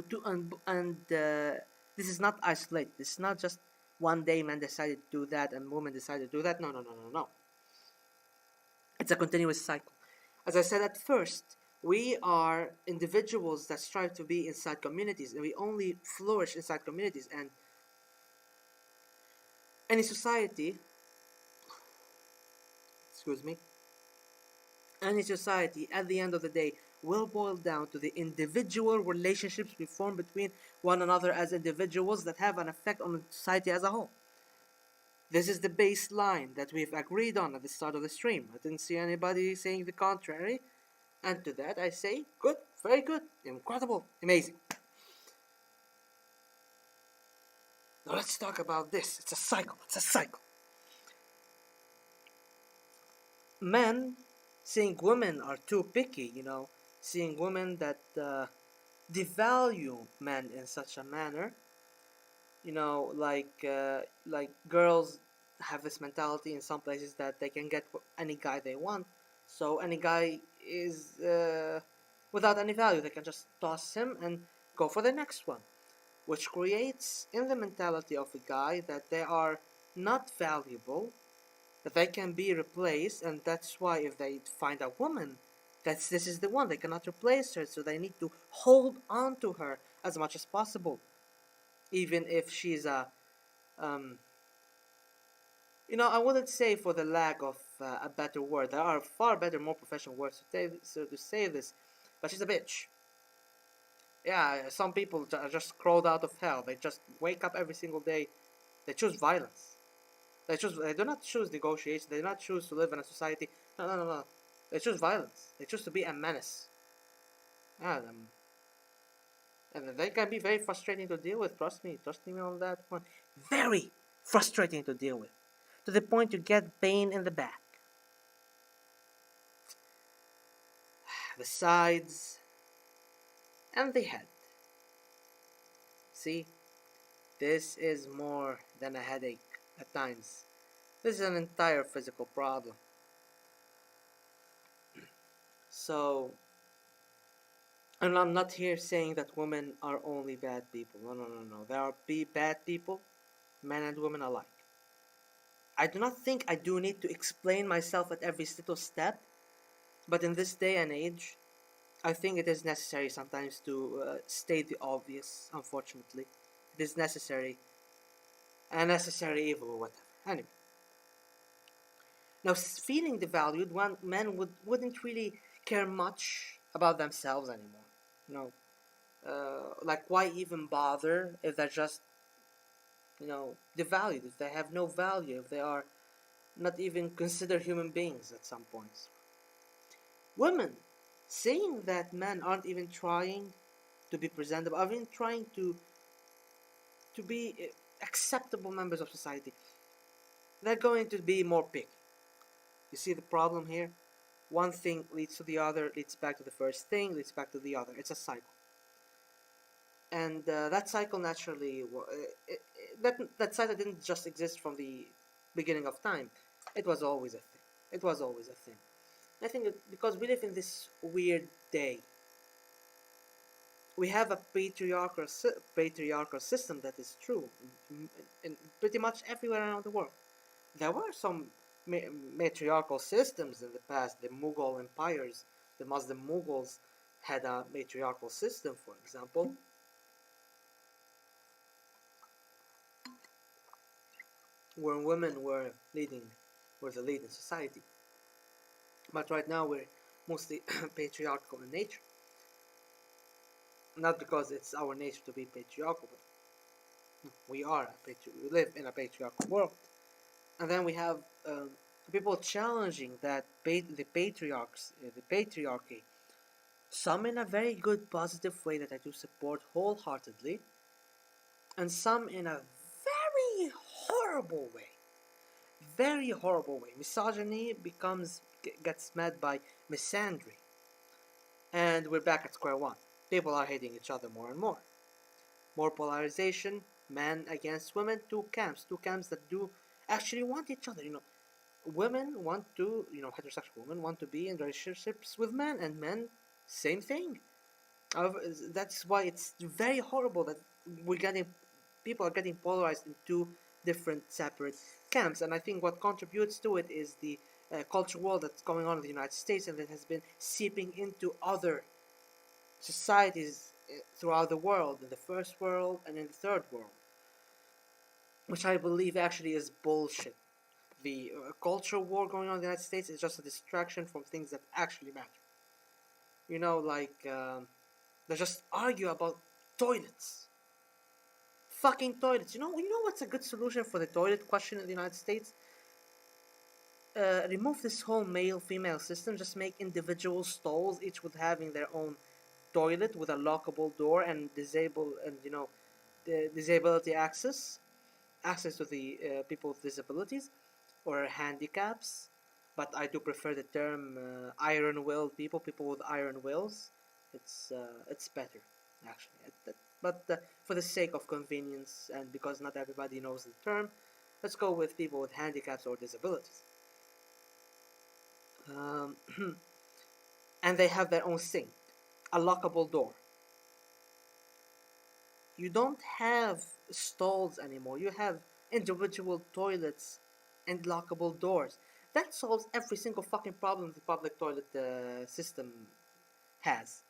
this is not isolated. This is not just one day men decided to do that and women decided to do that. No, no, no, no, no. It's a continuous cycle. As I said at first, we are individuals that strive to be inside communities, and we only flourish inside communities. And any society, excuse me, any society at the end of the day will boil down to the individual relationships we form between one another as individuals that have an effect on the society as a whole. This is the baseline that we've agreed on at the start of the stream. I didn't see anybody saying the contrary. And to that I say, good, very good, incredible, amazing. Now let's talk about this. It's a cycle. It's a cycle. Men seeing women are too picky, seeing women that devalue men in such a manner, like girls have this mentality in some places that they can get any guy they want. So any guy is without any value. They can just toss him and go for the next one, which creates in the mentality of a guy that they are not valuable, that they can be replaced, and that's why if they find a woman, this is the one, they cannot replace her, so they need to hold on to her as much as possible, even if she's um, I wouldn't say, for the lack of a better word, there are far better, more professional words to say this, but she's a bitch. Yeah, some people are just crawled out of hell. They just wake up every single day. They choose violence. They do not choose negotiation. They do not choose to live in a society. No, no, no, no. They choose violence. They choose to be a menace. Yeah, and they can be very frustrating to deal with. Trust me on that one. Very frustrating to deal with, to the point you get pain in the back, the sides, and the head. See, this is more than a headache at times. This is an entire physical problem. So And I'm not here saying that women are only bad people. No, no, no, no. There are bad people, men and women alike. I do not think I do need to explain myself at every little step, but in this day and age, I think it is necessary sometimes to state the obvious, unfortunately. It is necessary, a necessary evil or whatever. Anyway, now feeling devalued, one men wouldn't really care much about themselves anymore. You know, like why even bother if they're just devalued, if they have no value, if they are not even considered human beings at some points. Women saying that men aren't even trying to be presentable, aren't even trying to be acceptable members of society, they're going to be more picky. You see the problem here? One thing leads to the other, leads back to the first thing, leads back to the other. It's a cycle. And that cycle naturally, that cycle didn't just exist from the beginning of time. It was always a thing. It was always a thing. I think because we live in this weird day, we have a patriarchal system that is true in pretty much everywhere around the world. There were some matriarchal systems in the past. The Mughal empires, the Muslim Mughals had a matriarchal system, for example, where women were the lead in society. But right now we're mostly patriarchal in nature. Not because it's our nature to be patriarchal, but we live in a patriarchal world. And then we have people challenging the patriarchy, some in a very good, positive way that I do support wholeheartedly, and some in a very horrible way. Very horrible way. Misogyny gets met by misandry. And we're back at square one. People are hating each other more and more. More polarization, men against women, two camps that do actually want each other. Women want to, heterosexual women want to be in relationships with men, and men, same thing. That's why it's very horrible that we're getting people are getting polarized in two different separate camps. And I think what contributes to it is the culture war that's going on in the United States and that has been seeping into other societies throughout the world, in the first world and in the third world, which I believe actually is bullshit. The culture war going on in the United States is just a distraction from things that actually matter. They just argue about toilets. Fucking toilets. You know what's a good solution for the toilet question in the United States? Remove this whole male-female system. Just make individual stalls, each with having their own toilet with a lockable door and the disability access to the people with disabilities or handicaps. But I do prefer the term iron-willed people with iron wills. It's better actually. But for the sake of convenience and because not everybody knows the term, let's go with people with handicaps or disabilities. Um, and they have their own sink, a lockable door. You don't have stalls anymore. You have individual toilets and lockable doors. That solves every single fucking problem the public toilet system has.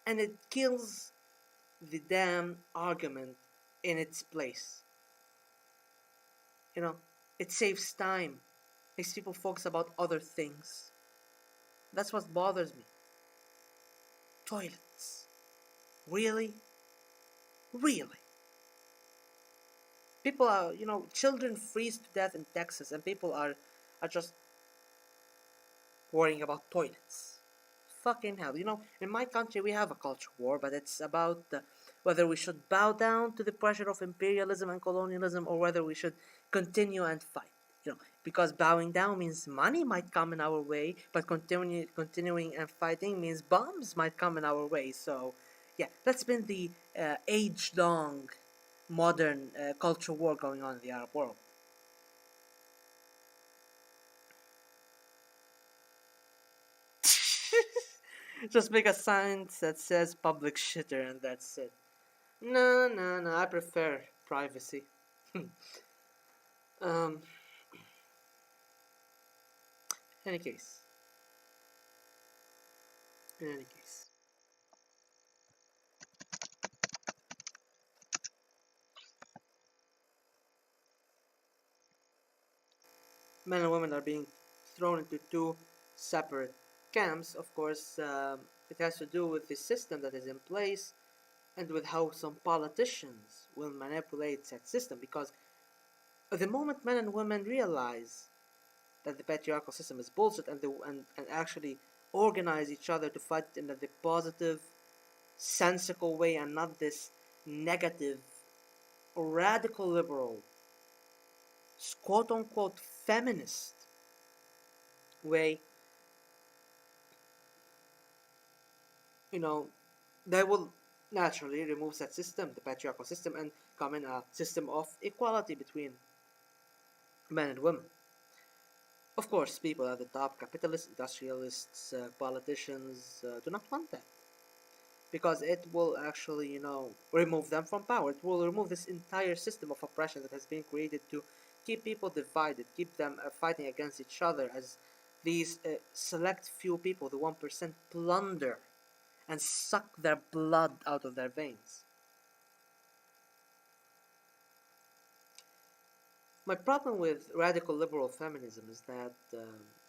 And it kills the damn argument in its place. You know, it saves time, makes people focus about other things. That's what bothers me. Toilets. Really? Really? People are, children freeze to death in Texas and people are just worrying about toilets. Fucking hell. In my country we have a culture war, but it's about whether we should bow down to the pressure of imperialism and colonialism or whether we should continue and fight. Because bowing down means money might come in our way, but continuing and fighting means bombs might come in our way. So, yeah, that's been the age-long modern culture war going on in the Arab world. Just make a sign that says public shitter and that's it. No, no, no, I prefer privacy. um, any case, in any case. Men and women are being thrown into two separate camps. Of course, it has to do with the system that is in place and with how some politicians will manipulate that system. Because the moment men and women realize that the patriarchal system is bullshit and actually organize each other to fight in a positive, sensical way and not this negative, radical liberal, quote unquote feminist way, you know, they will naturally remove that system, the patriarchal system, and come in a system of equality between men and women. Of course, people at the top, capitalists, industrialists, politicians, do not want that because it will actually, remove them from power. It will remove this entire system of oppression that has been created to keep people divided, keep them fighting against each other as these select few people, the 1%, plunder and suck their blood out of their veins. My problem with radical liberal feminism is that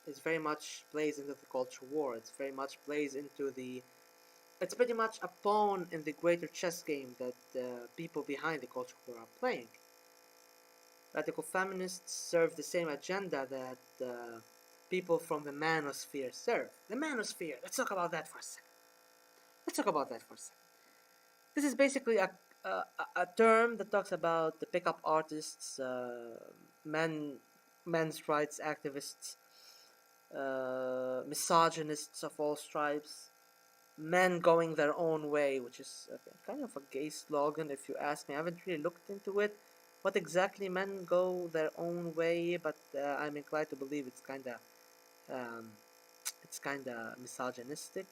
it very much plays into the culture war. It's very much plays into the. It's pretty much a pawn in the greater chess game that people behind the culture war are playing. Radical feminists serve the same agenda that people from the manosphere serve. The manosphere. Let's talk about that for a second. Let's talk about that for a second. This is basically a term that talks about the pickup artists, men, men's rights activists, misogynists of all stripes, men going their own way, which is kind of a gay slogan if you ask me. I haven't really looked into it, what exactly men go their own way, but I'm inclined to believe um, it's kind of misogynistic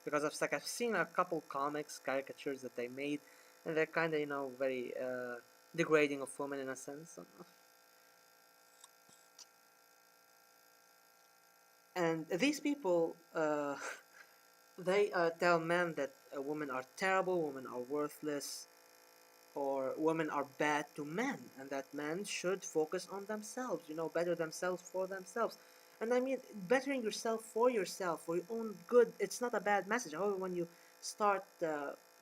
because I've seen a couple comics caricatures that they made, and they're kind of very degrading of women in a sense. And these people, they tell men that women are terrible, women are worthless, or women are bad to men, and that men should focus on themselves, better themselves for themselves. And I mean, bettering yourself for your own good, it's not a bad message. However, when you start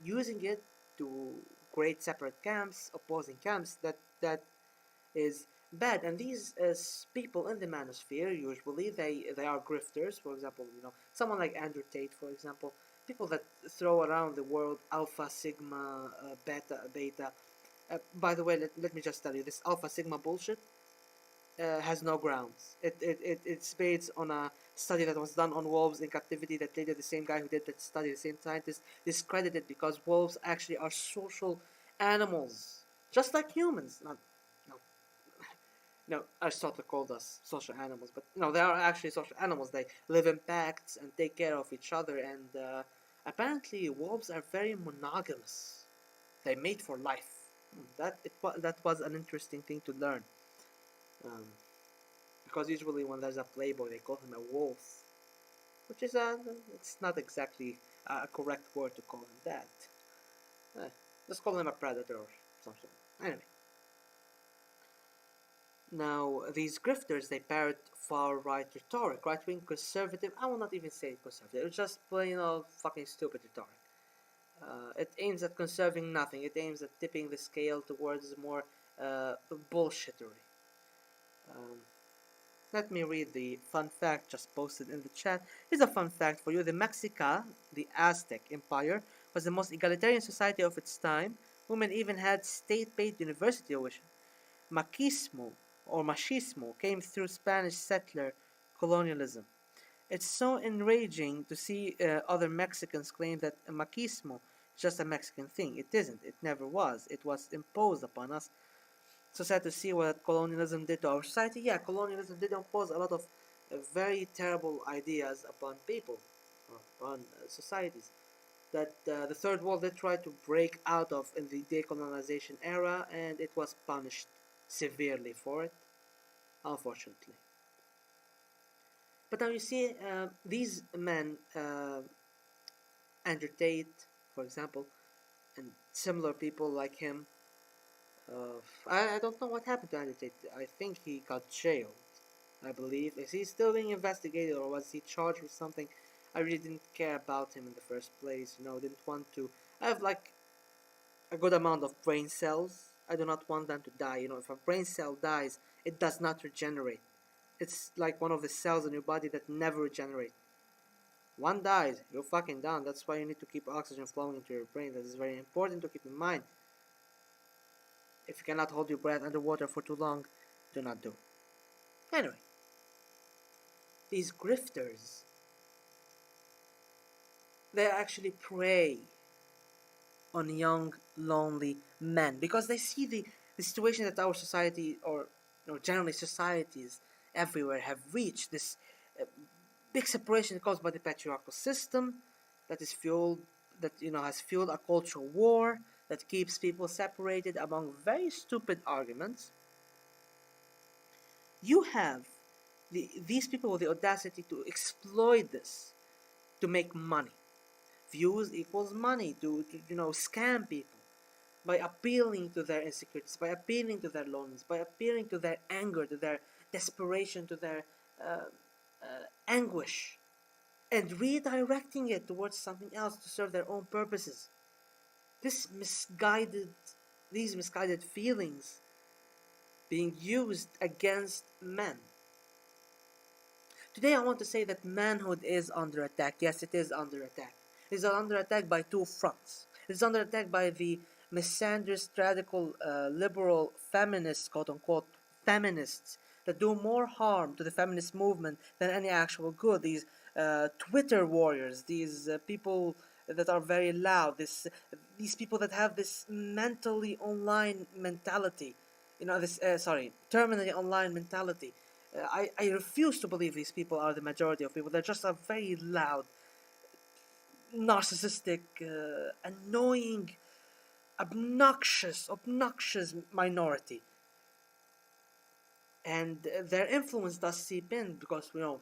using it to create separate camps, opposing camps, that is bad. And these people in the manosphere usually they are grifters. For example, someone like Andrew Tate, for example, people that throw around the word alpha, sigma, beta. By the way, let me just tell you, this alpha sigma bullshit has no grounds. It's based on a study that was done on wolves in captivity that later the same guy who did that study, the same scientist, discredited because wolves actually are social animals, just like humans. Not, no, no, Aristotle called us social animals, but no, they are actually social animals. They live in packs and take care of each other, and apparently wolves are very monogamous. They mate for life. That was an interesting thing to learn. Um, because usually when there's a playboy, they call him a wolf, which is it's not exactly a correct word to call him that. Uh, let's call him a predator or something. Anyway, now these grifters they parrot far-right rhetoric, right-wing conservative. I will not even say conservative. It's just plain old fucking stupid rhetoric. It aims at conserving nothing. It aims at tipping the scale towards more bullshittery. Um, Let me read the fun fact just posted in the chat. Here's a fun fact for you. The Mexica, the Aztec Empire, was the most egalitarian society of its time. Women even had state-paid university tuition. Machismo, or machismo, came through Spanish settler colonialism. It's so enraging to see other Mexicans claim that machismo is just a Mexican thing. It isn't. It never was. It was imposed upon us. So sad to see what colonialism did to our society. Yeah, colonialism did impose a lot of very terrible ideas upon people. or upon societies that the third world did try to break out of in the decolonization era, and it was punished severely for it, unfortunately. But now you see, these men, Andrew Tate, for example, and similar people like him. I don't know what happened to Andrew Tate. I think he got jailed, I believe. Is he still being investigated or was he charged with something? I really didn't care about him in the first place, didn't want to. I have like a good amount of brain cells. I do not want them to die. If a brain cell dies, it does not regenerate. It's like one of the cells in your body that never regenerate. One dies, you're fucking done. That's why you need to keep oxygen flowing into your brain. That is very important to keep in mind. If you cannot hold your breath underwater for too long, do not do. Anyway, these grifters, they actually prey on young, lonely men because they see the situation that our society, or generally societies everywhere, have reached. This uh, big separation caused by the patriarchal system that is fueled, that has fueled a cultural war that keeps people separated among very stupid arguments. You have these people with the audacity to exploit this to make money. Views equals money to scam people by appealing to their insecurities, by appealing to their loneliness, by appealing to their anger, to their desperation, to their uh, anguish, and redirecting it towards something else to serve their own purposes. This misguided, these misguided feelings being used against men. Today I want to say that manhood is under attack. Yes, it is under attack. It is under attack by two fronts. It is under attack by the misandrist, radical, liberal feminists, quote unquote, feminists, that do more harm to the feminist movement than any actual good. These Twitter warriors, these people that are very loud, these people that have this mentally online mentality, this, terminally online mentality. I refuse to believe these people are the majority of people. They're just a very loud, narcissistic, annoying, obnoxious minority. And their influence does seep in because, the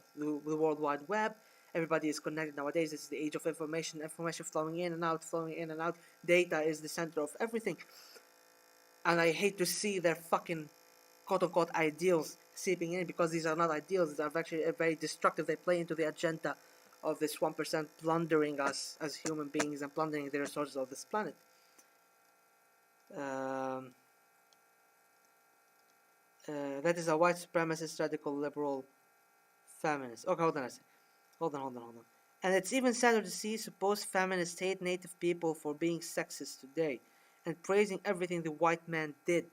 World Wide Web, everybody is connected nowadays. It's the age of information flowing in and out, flowing in and out. Data is the center of everything. And I hate to see their fucking quote-unquote ideals seeping in, because these are not ideals. These are actually very destructive. They play into the agenda of this 1% plundering us as human beings and plundering the resources of this planet. Um, that is a white supremacist, radical, liberal, feminist. Okay, hold on a second. Hold on. And it's even sadder to see supposed feminists hate native people for being sexist today and praising everything the white man did.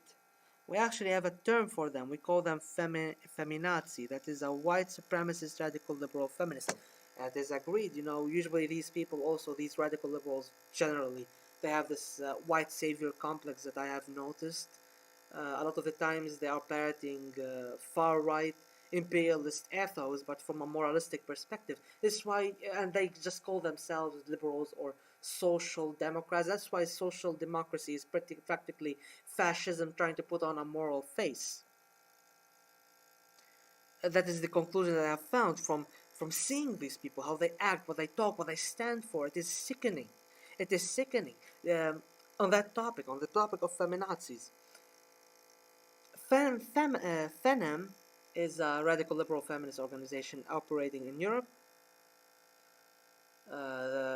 We actually have a term for them. We call them feminazi. That is a white supremacist, radical liberal feminist. It is agreed, usually these people also, these radical liberals generally, they have this white savior complex that I have noticed. A lot of the times they are parroting far-right imperialist ethos, but from a moralistic perspective. This is why, and they just call themselves liberals or social democrats. That's why social democracy is practically fascism trying to put on a moral face. That is the conclusion that I have found from seeing these people, how they act, what they talk, what they stand for. It is sickening. It is sickening. On that topic, on the topic of feminazis, FENEM is a radical liberal feminist organization operating in Europe.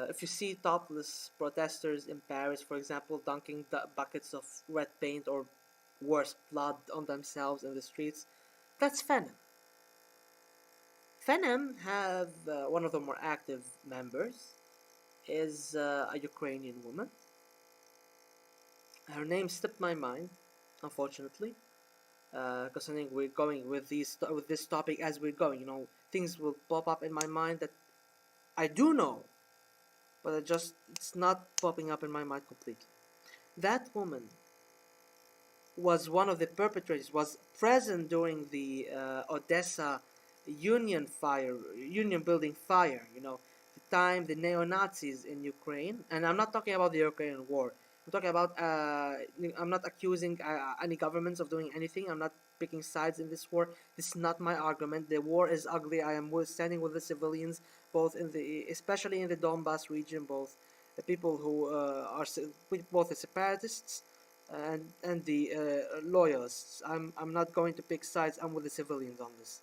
If you see topless protesters in Paris, for example, dunking buckets of red paint or worse, blood on themselves in the streets, that's FENEM. FENEM have one of the more active members is a Ukrainian woman. Her name slipped my mind, unfortunately. Because I think we're going with this topic as we're going. Things will pop up in my mind that I do know, but it's not popping up in my mind completely. That woman was one of the perpetrators, was present during the Odessa union building fire. time the neo-Nazis in Ukraine, and I'm not talking about the Ukrainian war. I'm talking about. I'm not accusing any governments of doing anything. I'm not picking sides in this war. This is not my argument. The war is ugly. I am standing with the civilians, both in the, especially in the Donbass region, both the people who both the separatists and the loyalists. I'm not going to pick sides. I'm with the civilians on this.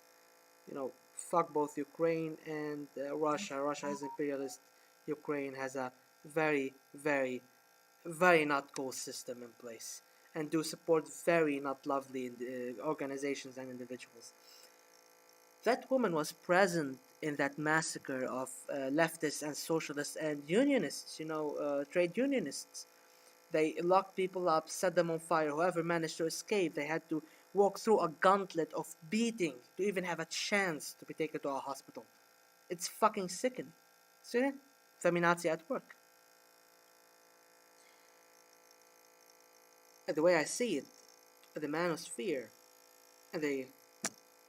Fuck both Ukraine and Russia. Russia is imperialist. Ukraine has a very, very, very not cool system in place and do support very not lovely organizations and individuals. That woman was present in that massacre of leftists and socialists and unionists, trade unionists. They locked people up, set them on fire. Whoever managed to escape, they had to walk through a gauntlet of beating to even have a chance to be taken to a hospital. It's fucking sickening. See? Feminazi at work. And the way I see it, the manosphere and the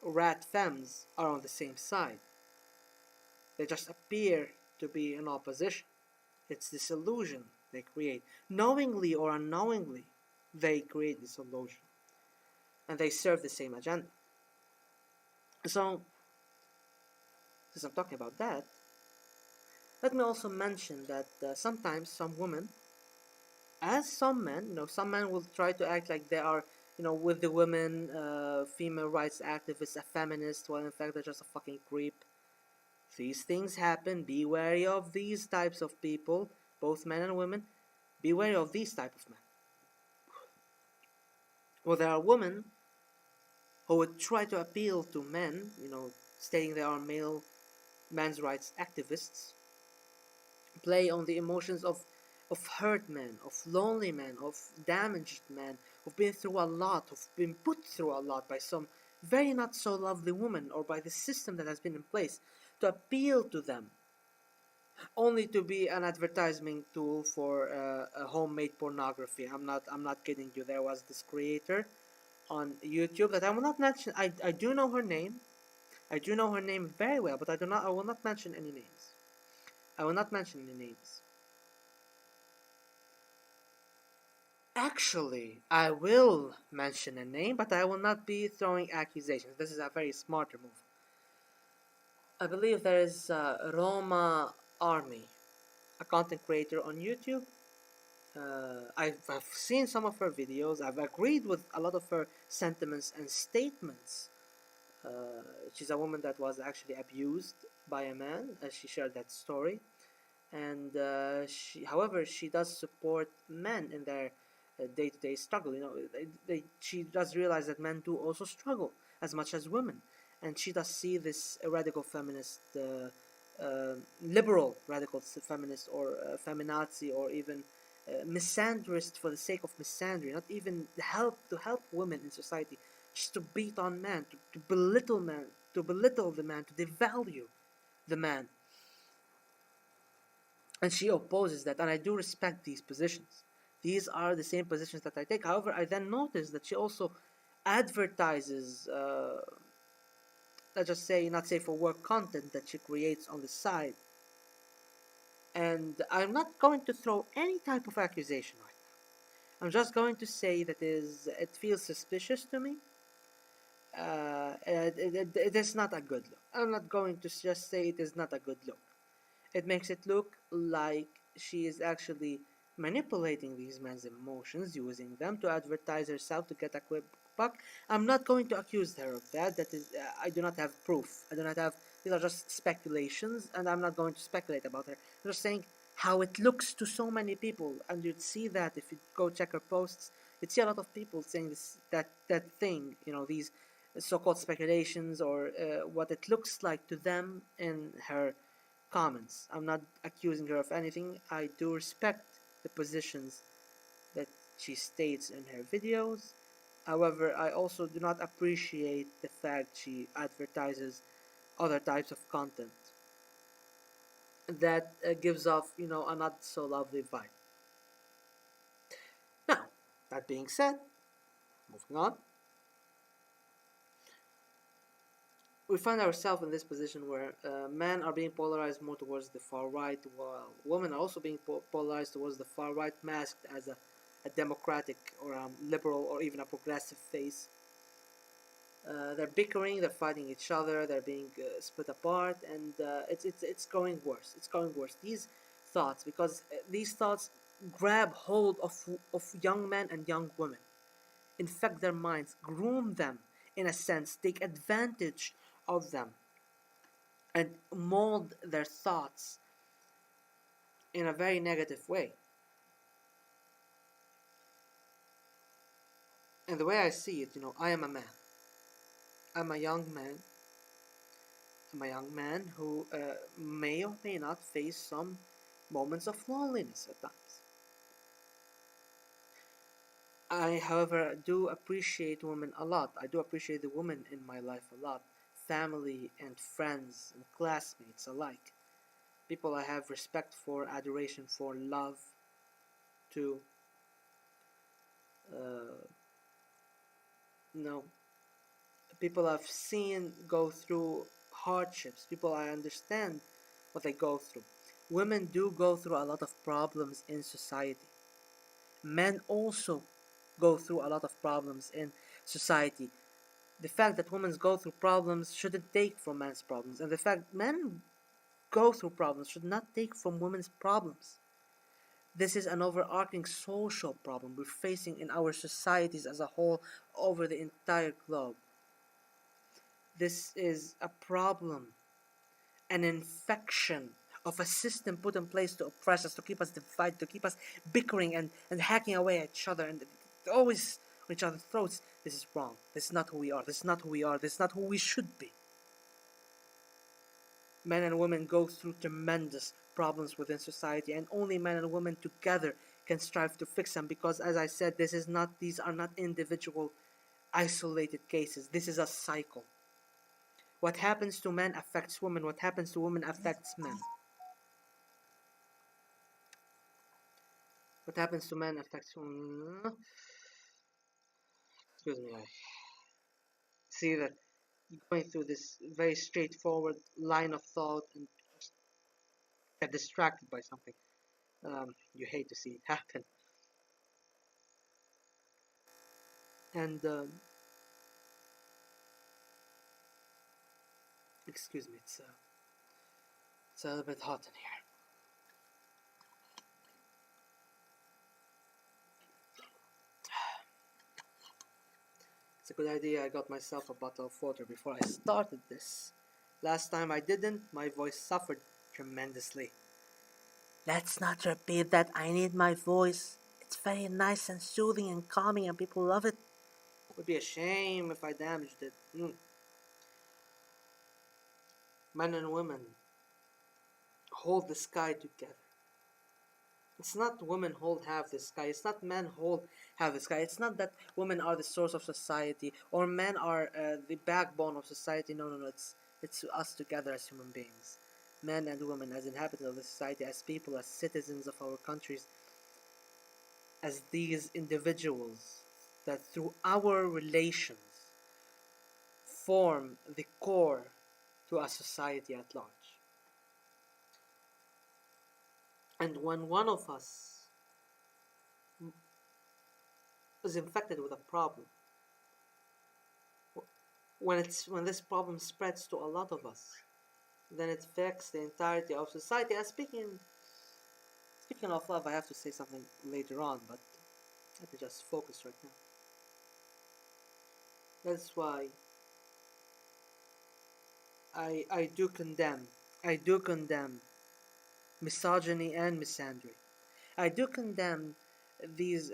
rat femmes are on the same side. They just appear to be in opposition. It's this illusion they create. Knowingly or unknowingly, they create this illusion. And they serve the same agenda. So, since I'm talking about that, let me also mention that sometimes some women, as some men, some men will try to act like they are, with the women, female rights activists, a feminist, while in fact they're just a fucking creep. These things happen. Be wary of these types of people, both men and women. Be wary of these type of men. Well, there are women who would try to appeal to men, stating they are men's rights activists, play on the emotions of hurt men, of lonely men, of damaged men, who've been through a lot, who've been put through a lot by some very not so lovely woman or by the system that has been in place, to appeal to them, only to be an advertising tool for homemade pornography. I'm not kidding you. There was this creator on YouTube that I will not mention. I do know her name. I do know her name very well, but I will not mention any names. I will not mention any names. Actually, I will mention a name, but I will not be throwing accusations. This is a very smarter move. I believe there is Roma Army, a content creator on YouTube. I've seen some of her videos. I've agreed with a lot of her sentiments and statements. She's a woman that was actually abused by a man, as she shared that story. And however, she does support men in their day-to-day struggle. She does realize that men do also struggle as much as women, and she does see this radical feminist, liberal radical feminist, or feminazi, or even misandrist for the sake of misandry, not even to help women in society, just to beat on men, to belittle men, to belittle the man, to devalue the man. And she opposes that, and I do respect these positions. These are the same positions that I take. However, I then notice that she also advertises, let's just say, not safe for work content that she creates on the side. And I'm not going to throw any type of accusation right now. I'm just going to say that it feels suspicious to me. It is not a good look. I'm not going to just say it is not a good look. It makes it look like she is actually manipulating these men's emotions, using them to advertise herself to get a quick buck. I'm not going to accuse her of that. That is, I do not have proof. I do not have. These are just speculations, and I'm not going to speculate about her. I'm just saying how it looks to so many people, and you'd see that if you go check her posts. You'd see a lot of people saying that thing. These so-called speculations, or what it looks like to them in her comments. I'm not accusing her of anything. I do respect the positions that she states in her videos. However, I also do not appreciate the fact she advertises other types of content that gives off, a not so lovely vibe. Now, that being said, moving on, we find ourselves in this position where men are being polarized more towards the far right, while women are also being polarized towards the far right, masked as a democratic or a liberal or even a progressive face. They're bickering, they're fighting each other, they're being split apart, and it's going worse. It's going worse. These thoughts, because these thoughts grab hold of young men and young women, infect their minds, groom them in a sense, take advantage of them, and mold their thoughts in a very negative way. And the way I see it, I am a man. I'm a young man. I'm a young man who may or may not face some moments of loneliness at times. I, however, do appreciate women a lot. I do appreciate the women in my life a lot. Family and friends and classmates alike. People I have respect for, adoration for, love to. Uh, no, people I've seen go through hardships. People I understand what they go through. Women do go through a lot of problems in society. Men also go through a lot of problems in society. The fact that women go through problems shouldn't take from men's problems, and the fact men go through problems should not take from women's problems. This is an overarching social problem we're facing in our societies as a whole over the entire globe. This is a problem, an infection of a system put in place to oppress us, to keep us divided, to keep us bickering and hacking away at each other and always on each other's throats. This is wrong. This is not who we are. This is not who we are. This is not who we should be. Men and women go through tremendous problems within society, and only men and women together can strive to fix them, because as I said, these are not individual isolated cases. This is a cycle. What happens to men affects women. What happens to women affects men. What happens to men affects women. Excuse me, I see that going through this very straightforward line of thought and just get distracted by something. You hate to see it happen. And excuse me, it's a little bit hot in here. It's a good idea I got myself a bottle of water before I started this. Last time I didn't, my voice suffered tremendously. Let's not repeat that. I need my voice. It's very nice and soothing and calming, and people love it. It would be a shame if I damaged it. Men and women hold the sky together. It's not women hold half the sky. It's not men hold half the sky. It's not that women are the source of society or men are the backbone of society. No, no, no. It's us together as human beings, men and women, as inhabitants of the society, as people, as citizens of our countries, as these individuals that through our relations form the core to a society at large. And when one of us is infected with a problem, when this problem spreads to a lot of us, then it affects the entirety of society. And speaking of love, I have to say something later on, but let me just focus right now. That's why I do condemn misogyny and misandry. I do condemn these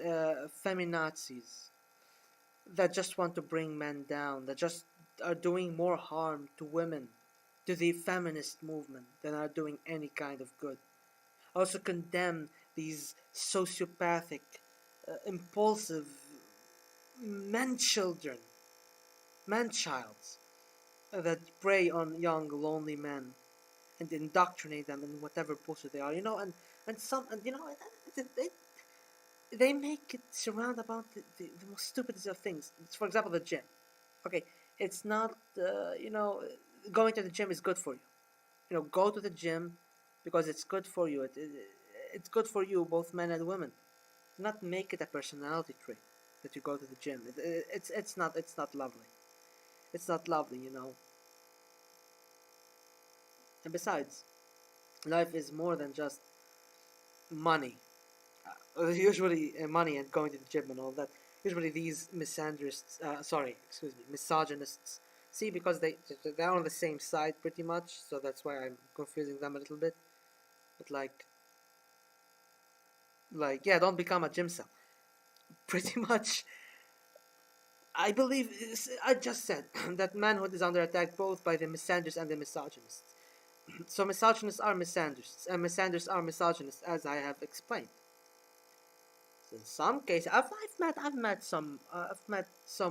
feminazis that just want to bring men down, that just are doing more harm to women, to the feminist movement, than are doing any kind of good. I also condemn these sociopathic, impulsive man-childs that prey on young, lonely men and indoctrinate them in whatever bullshit they are, and some, and they make it surround about the most stupidest of things. For example, the gym. Okay, it's not, going to the gym is good for you. Go to the gym because it's good for you. It's good for you, both men and women. Do not make it a personality trait that you go to the gym. It's not lovely. It's not lovely. And besides, life is more than just money. Usually, money and going to the gym and all that. Usually, these misogynists. See, because they're on the same side pretty much, so that's why I'm confusing them a little bit. But yeah, don't become a gym cell. Pretty much, I believe I just said that manhood is under attack both by the misandrists and the misogynists. So misogynists are misandrists, and misandrists are misogynists, as I have explained. So in some cases, I've met some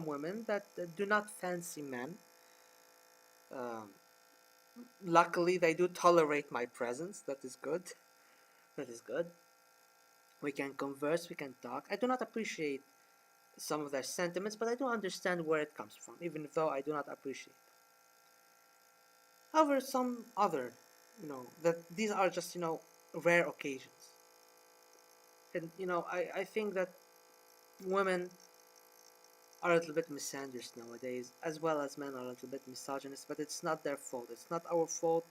women that do not fancy men. Um, Luckily, they do tolerate my presence. That is good. That is good. We can converse. We can talk. I do not appreciate some of their sentiments, but I do understand where it comes from, even though I do not appreciate. However, some other, that these are just rare occasions, and I think that women are a little bit misandrist nowadays, as well as men are a little bit misogynist, but it's not their fault. It's not our fault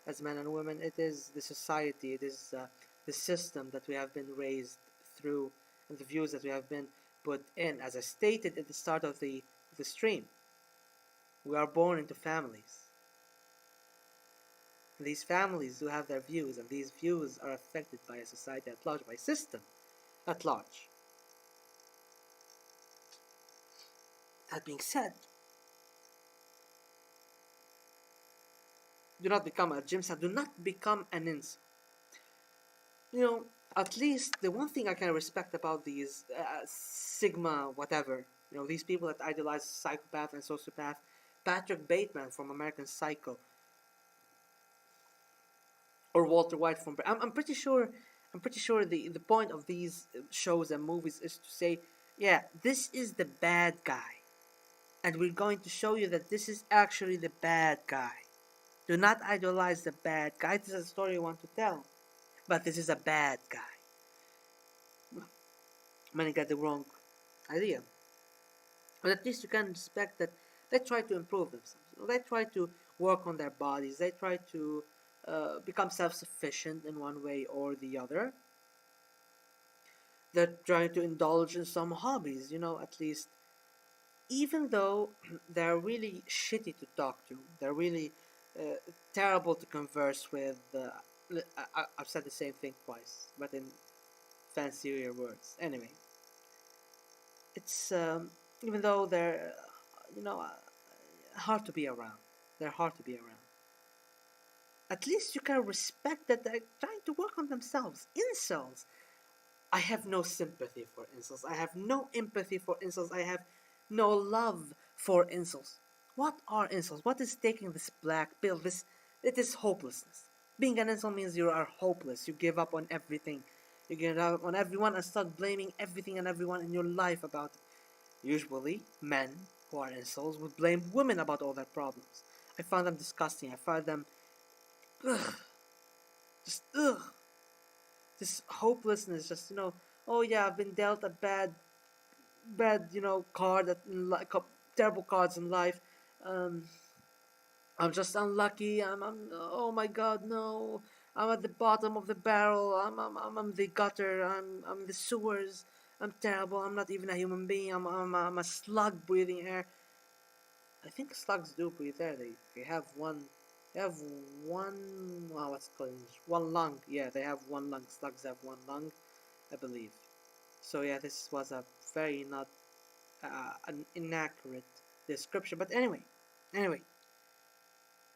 as men and women. It is the society, it is the system that we have been raised through, and the views that we have been put in. As I stated at the start of the stream, we are born into families. And these families do have their views, and these views are affected by a society at large, by a system at large. That being said, do not become a gym star. Do not become an incel. At least the one thing I can respect about these Sigma whatever, these people that idolize psychopath and sociopath, Patrick Bateman from American Psycho, or Walter White from. I'm pretty sure. I'm pretty sure the point of these shows and movies is to say, yeah, this is the bad guy, and we're going to show you that this is actually the bad guy. Do not idolize the bad guy. This is a story you want to tell, but this is a bad guy. Many got the wrong idea. But at least you can respect that they try to improve themselves. They try to work on their bodies. They try to become self-sufficient in one way or the other. They're trying to indulge in some hobbies, at least. Even though they're really shitty to talk to, they're really uh, terrible to converse with. I've said the same thing twice, but in fancier words. Anyway, it's even though they're you know uh, hard to be around. They're hard to be around. At least you can respect that they're trying to work on themselves. Incels. I have no sympathy for incels. I have no empathy for incels. I have no love for incels. What are incels? What is taking this black pill? It is hopelessness. Being an incel means you are hopeless. You give up on everything. You give up on everyone and start blaming everything and everyone in your life about it. Usually, men who are incels would blame women about all their problems. I found them disgusting. I find them, ugh, just ugh. This hopelessness, just oh yeah, I've been dealt a bad card like terrible cards in life. Um, I'm just unlucky. Oh my God, no. I'm at the bottom of the barrel. I'm the gutter. I'm the sewers. I'm terrible. I'm not even a human being. I'm a slug breathing air. I think slugs do breathe air. They have one. They have one. Wow, what's it called? One lung. Yeah, they have one lung. Slugs have one lung, I believe. So yeah, this was a very not an inaccurate description. But anyway,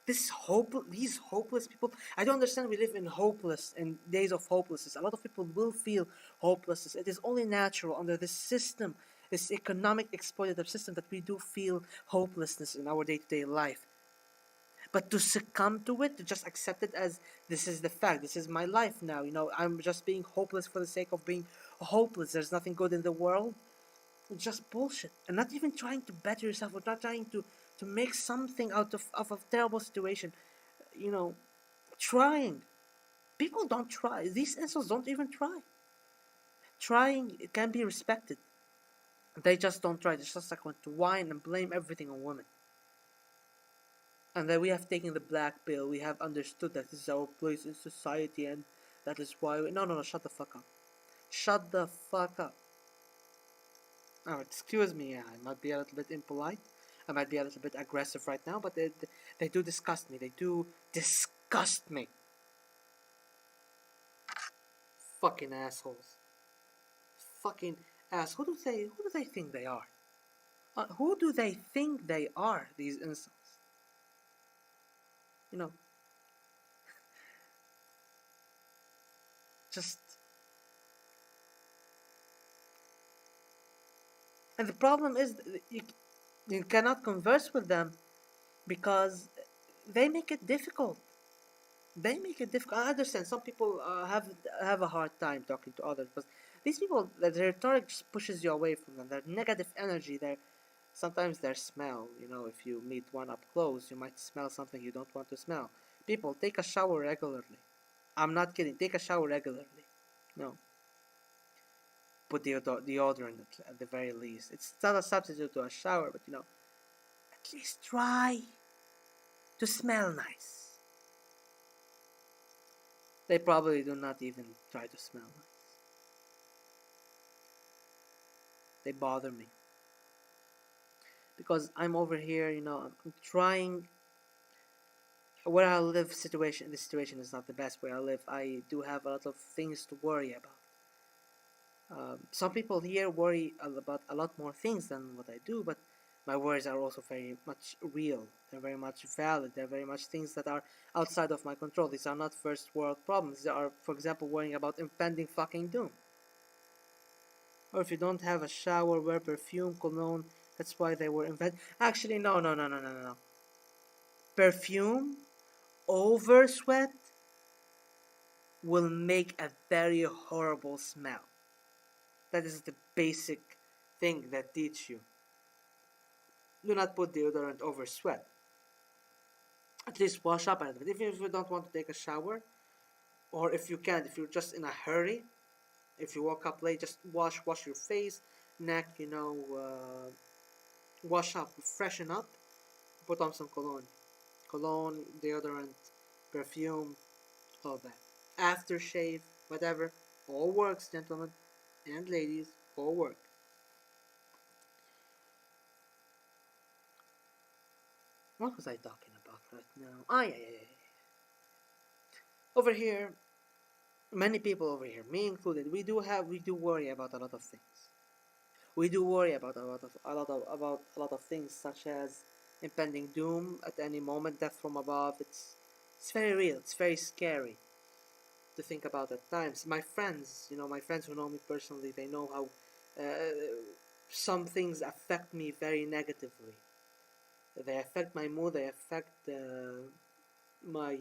these hopeless people. I don't understand. We live in days of hopelessness. A lot of people will feel hopelessness. It is only natural under this system, this economic exploitative system, that we do feel hopelessness in our day-to-day life. But to succumb to it, to just accept it as this is the fact, this is my life now. I'm just being hopeless for the sake of being hopeless. There's nothing good in the world. It's just bullshit. And not even trying to better yourself, or not trying to make something out of a terrible situation. You know, trying. People don't try. These incels don't even try. Trying can be respected. They just don't try. They just like want to whine and blame everything on women. And that we have taken the black pill. We have understood that this is our place in society, and that is why we... No, shut the fuck up. Shut the fuck up. Oh, excuse me, I might be a little bit impolite. I might be a little bit aggressive right now, but they do disgust me. They do disgust me. Fucking assholes. Fucking ass. Who do they think they are? Who do they think they are, these insults? You know, just... And the problem is, you cannot converse with them because they make it difficult. They make it difficult. I understand some people have a hard time talking to others, but these people, their rhetoric just pushes you away from them. Their negative energy, sometimes their smell. You know, if you meet one up close, you might smell something you don't want to smell. People, take a shower regularly. I'm not kidding. Take a shower regularly. No. Put deodorant at the very least. It's not a substitute to a shower, but at least try to smell nice. They probably do not even try to smell nice. They bother me. Because I'm over here, I'm trying... Where I live, the situation is not the best where I live. I do have a lot of things to worry about. Some people here worry about a lot more things than what I do, but my worries are also very much real. They're very much valid. They're very much things that are outside of my control. These are not first world problems. They are, for example, worrying about impending fucking doom. Or if you don't have a shower, wear perfume, cologne. That's why they were invented. Actually, no. Perfume over sweat will make a very horrible smell. That is the basic thing that teach you. Do not put deodorant over sweat. At least wash up a little bit. Even if you don't want to take a shower, or if you can't, if you're just in a hurry, if you woke up late, just wash your face, neck, wash up, freshen up, put on some cologne, deodorant, perfume, all that. Aftershave, whatever, all works, gentlemen and ladies, all work. What was I talking about right now? Yeah. Over here, many people over here, me included, we do worry about a lot of things. We do worry about a lot of things, such as impending doom at any moment, death from above. It's very real. It's very scary to think about at times. My friends who know me personally, they know how some things affect me very negatively. They affect my mood. They affect my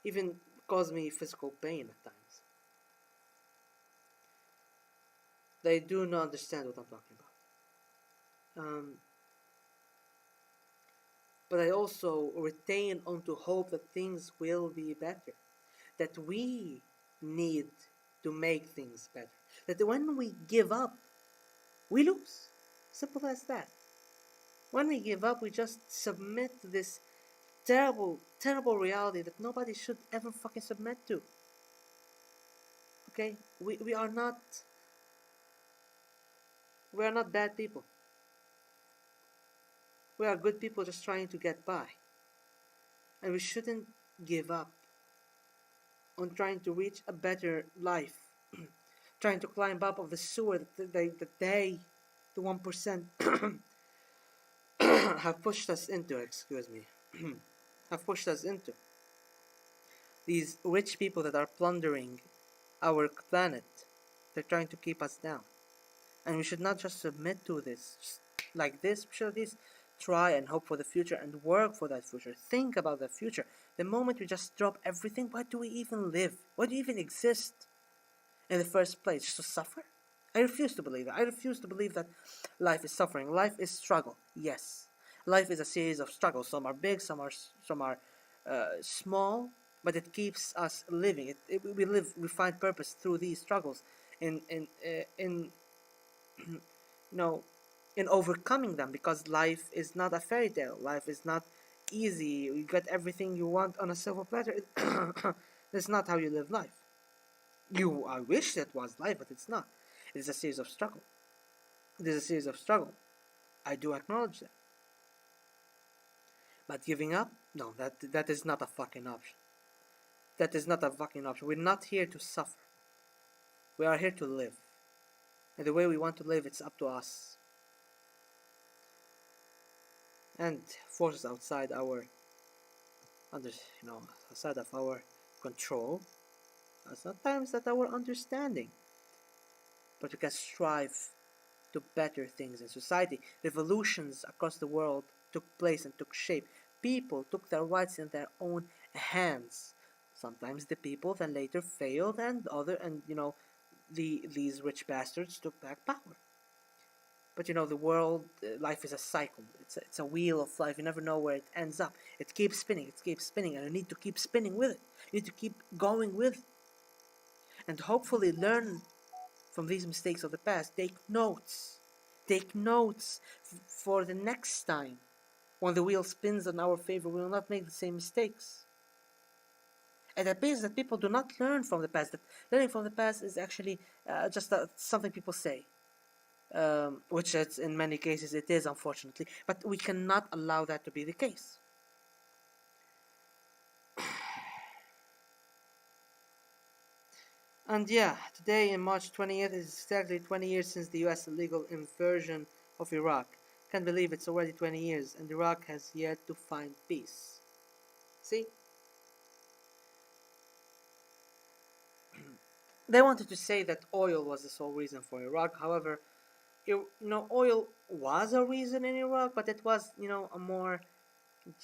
even cause me physical pain at times. They do not understand what I'm talking about. But I also retain onto hope that things will be better. That we need to make things better. That when we give up, we lose. Simple as that. When we give up, we just submit to this terrible, terrible reality that nobody should ever fucking submit to. Okay? We are not bad people. We are good people just trying to get by. And we shouldn't give up on trying to reach a better life. Trying to climb up of the sewer that they, the 1%, have pushed us into, have pushed us into. These rich people that are plundering our planet, they're trying to keep us down. And we should not just submit to this, just like this. We should at least try and hope for the future and work for that future. Think about that future. The moment we just drop everything, why do we even live? Why do we even exist in the first place? Just to suffer? I refuse to believe that. I refuse to believe that life is suffering. Life is struggle. Yes. Life is a series of struggles. Some are big, some are small, but it keeps us living. We live, we find purpose through these struggles, in you know, in overcoming them, because life is not a fairy tale. Life is not easy. You get everything you want on a silver platter. That's not how you live life. I wish that was life, but it's not. It is a series of struggle. It is a series of struggle. I do acknowledge that. But giving up? No, that is not a fucking option. That is not a fucking option. We're not here to suffer. We are here to live. And the way we want to live, it's up to us. And forces outside our outside of our control, sometimes that our understanding. But we can strive to better things in society. Revolutions across the world took place and took shape. People took their rights in their own hands. Sometimes the people then later failed, and these rich bastards took back power. But the world, life is a cycle. It's a wheel of life. You never know where it ends up. It keeps spinning, and you need to keep spinning with it. You need to keep going with it. And hopefully learn from these mistakes of the past. Take notes. Take notes for the next time. When the wheel spins in our favor, we will not make the same mistakes. And it appears that people do not learn from the past. That learning from the past is actually just something people say. Which in many cases it is, unfortunately. But we cannot allow that to be the case. And yeah, today in March 20th is exactly 20 years since the US illegal invasion of Iraq. Can't believe it's already 20 years and Iraq has yet to find peace. See? They wanted to say that oil was the sole reason for Iraq. However, oil was a reason in Iraq, but it was, a more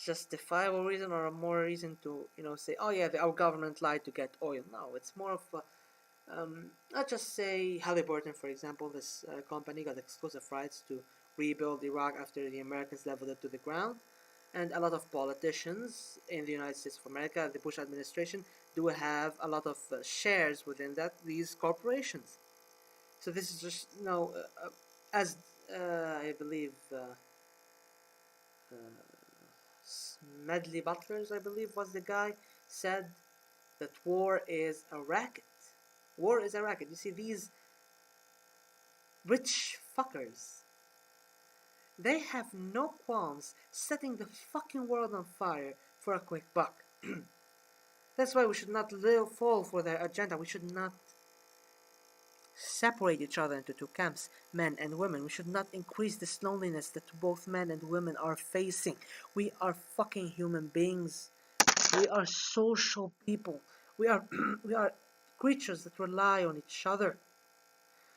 justifiable reason, or a more reason to, say, oh yeah, our government lied to get oil. No, it's more of a, let's just say Halliburton, for example. This company got exclusive rights to rebuild Iraq after the Americans leveled it to the ground. And a lot of politicians in the United States of America, the Bush administration, do have a lot of shares within these corporations. So this is just, as I believe Smedley Butlers, I believe was the guy, said that war is a racket. War is a racket. You see, these rich fuckers, they have no qualms setting the fucking world on fire for a quick buck. That's why we should not fall for their agenda. We should not separate each other into two camps, men and women. We should not increase this loneliness that both men and women are facing. We are fucking human beings. We are social people. We are we are creatures that rely on each other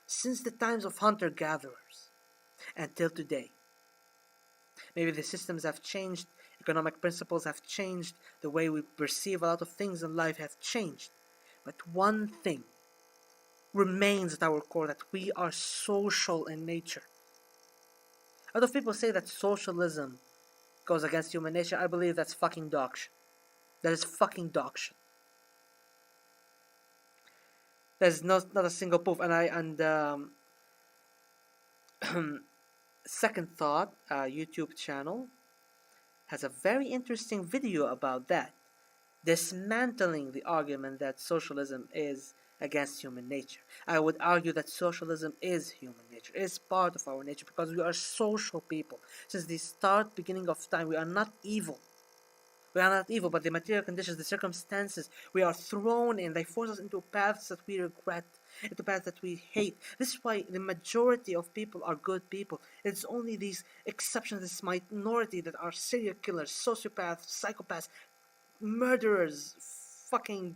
since the times of hunter-gatherers until today. Maybe the systems have changed, economic principles have changed, the way we perceive a lot of things in life have changed. But one thing remains at our core, that we are social in nature. A lot of people say that socialism goes against human nature. I believe that's fucking dog shit. That is fucking dog shit. There's not a single proof. Second Thought, YouTube channel, has a very interesting video about that, dismantling the argument that socialism is against human nature. I would argue that socialism is human nature. It is part of our nature because we are social people. Since the beginning of time, we are not evil. We are not evil, but the material conditions, the circumstances we are thrown in, they force us into paths that we regret, into paths that we hate. This is why the majority of people are good people. It's only these exceptions, this minority, that are serial killers, sociopaths, psychopaths, murderers, fucking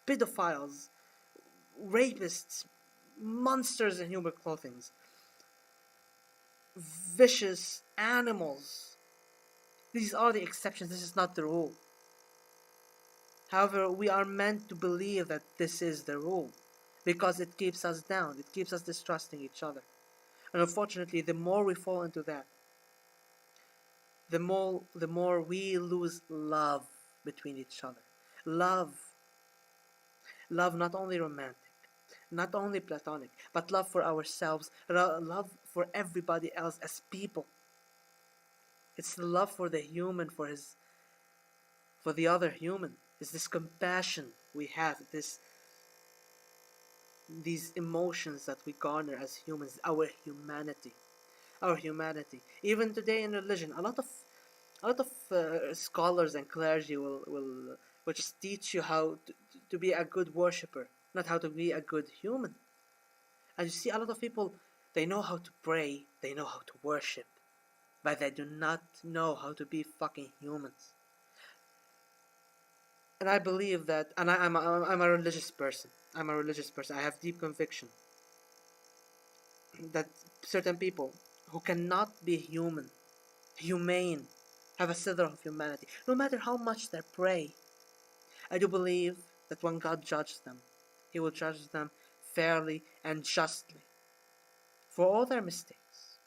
pedophiles, rapists, monsters in human clothing, vicious animals. These are the exceptions. This is not the rule. However, we are meant to believe that this is the rule because it keeps us down. It keeps us distrusting each other. And unfortunately, the more we fall into that, the more we lose love between each other. Love, love not only romantic, not only platonic, but love for ourselves, love for everybody else as people. It's the love for the human, for the other human. It's this compassion we have, these emotions that we garner as humans, our humanity. Our humanity. Even today in religion, a lot of scholars and clergy will just teach you how to be a good worshipper, not how to be a good human. And you see, a lot of people, they know how to pray, they know how to worship, but they do not know how to be fucking humans. And I believe that, and I'm a religious person. I'm a religious person. I have deep conviction that certain people who cannot be humane, have a slither of humanity, no matter how much they pray, I do believe that when God judges them, He will judge them fairly and justly for all their mistakes.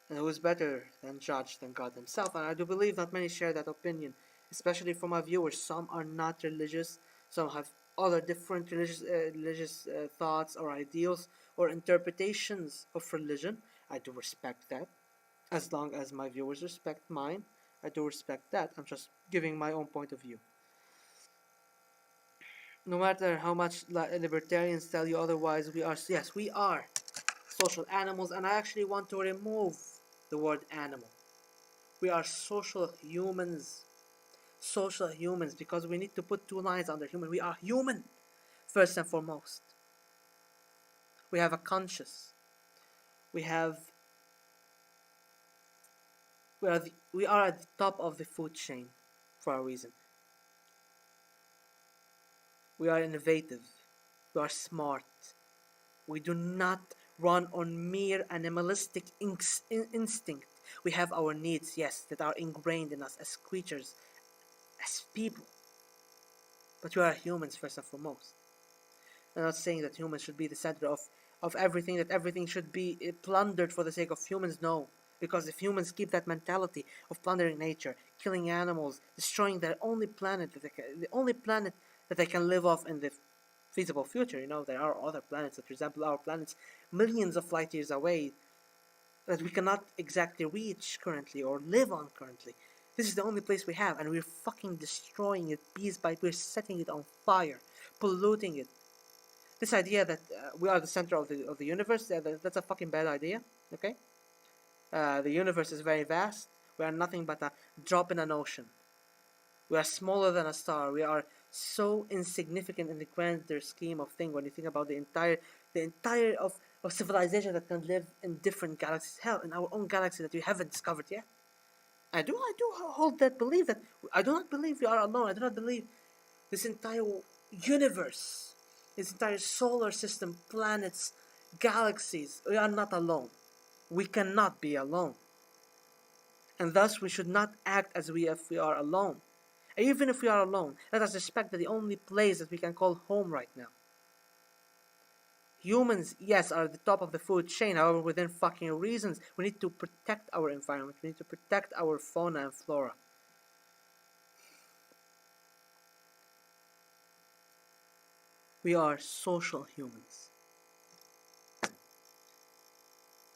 And who is better than judge than God Himself? And I do believe that many share that opinion, especially from my viewers. Some are not religious, some have other different religious thoughts or ideals or interpretations of religion. I do respect that. As long as my viewers respect mine, I do respect that. I'm just giving my own point of view. No matter how much libertarians tell you otherwise, we are social animals, and I actually want to remove the word animal. We are social humans, because we need to put two lines under human. We are human, first and foremost. We have a conscience. We have we are at the top of the food chain for a reason. We are innovative. We are smart. We do not run on mere animalistic instinct. We have our needs, yes, that are ingrained in us as creatures, as people. But we are humans first and foremost. I'm not saying that humans should be the center of everything, that everything should be plundered for the sake of humans. No. Because if humans keep that mentality of plundering nature, killing animals, destroying their only planet, the only planet that they can live off in the feasible future, there are other planets that resemble our planets millions of light years away that we cannot exactly reach currently or live on currently. This is the only place we have, and we're fucking destroying it piece by piece, setting it on fire, polluting it. This idea that we are the center of the universe, that's a fucking bad idea, okay? The universe is very vast. We are nothing but a drop in an ocean. We are smaller than a star. We are so insignificant in the grander scheme of things when you think about the entire of civilization that can live in different galaxies. Hell, in our own galaxy that we haven't discovered yet. I do hold that belief that I do not believe we are alone. I do not believe this entire universe, this entire solar system, planets, galaxies, we are not alone. We cannot be alone. And thus we should not act as if we are alone. And even if we are alone, let us respect that the only place that we can call home right now. Humans, yes, are at the top of the food chain, however, within fucking reasons. We need to protect our environment. We need to protect our fauna and flora. We are social humans.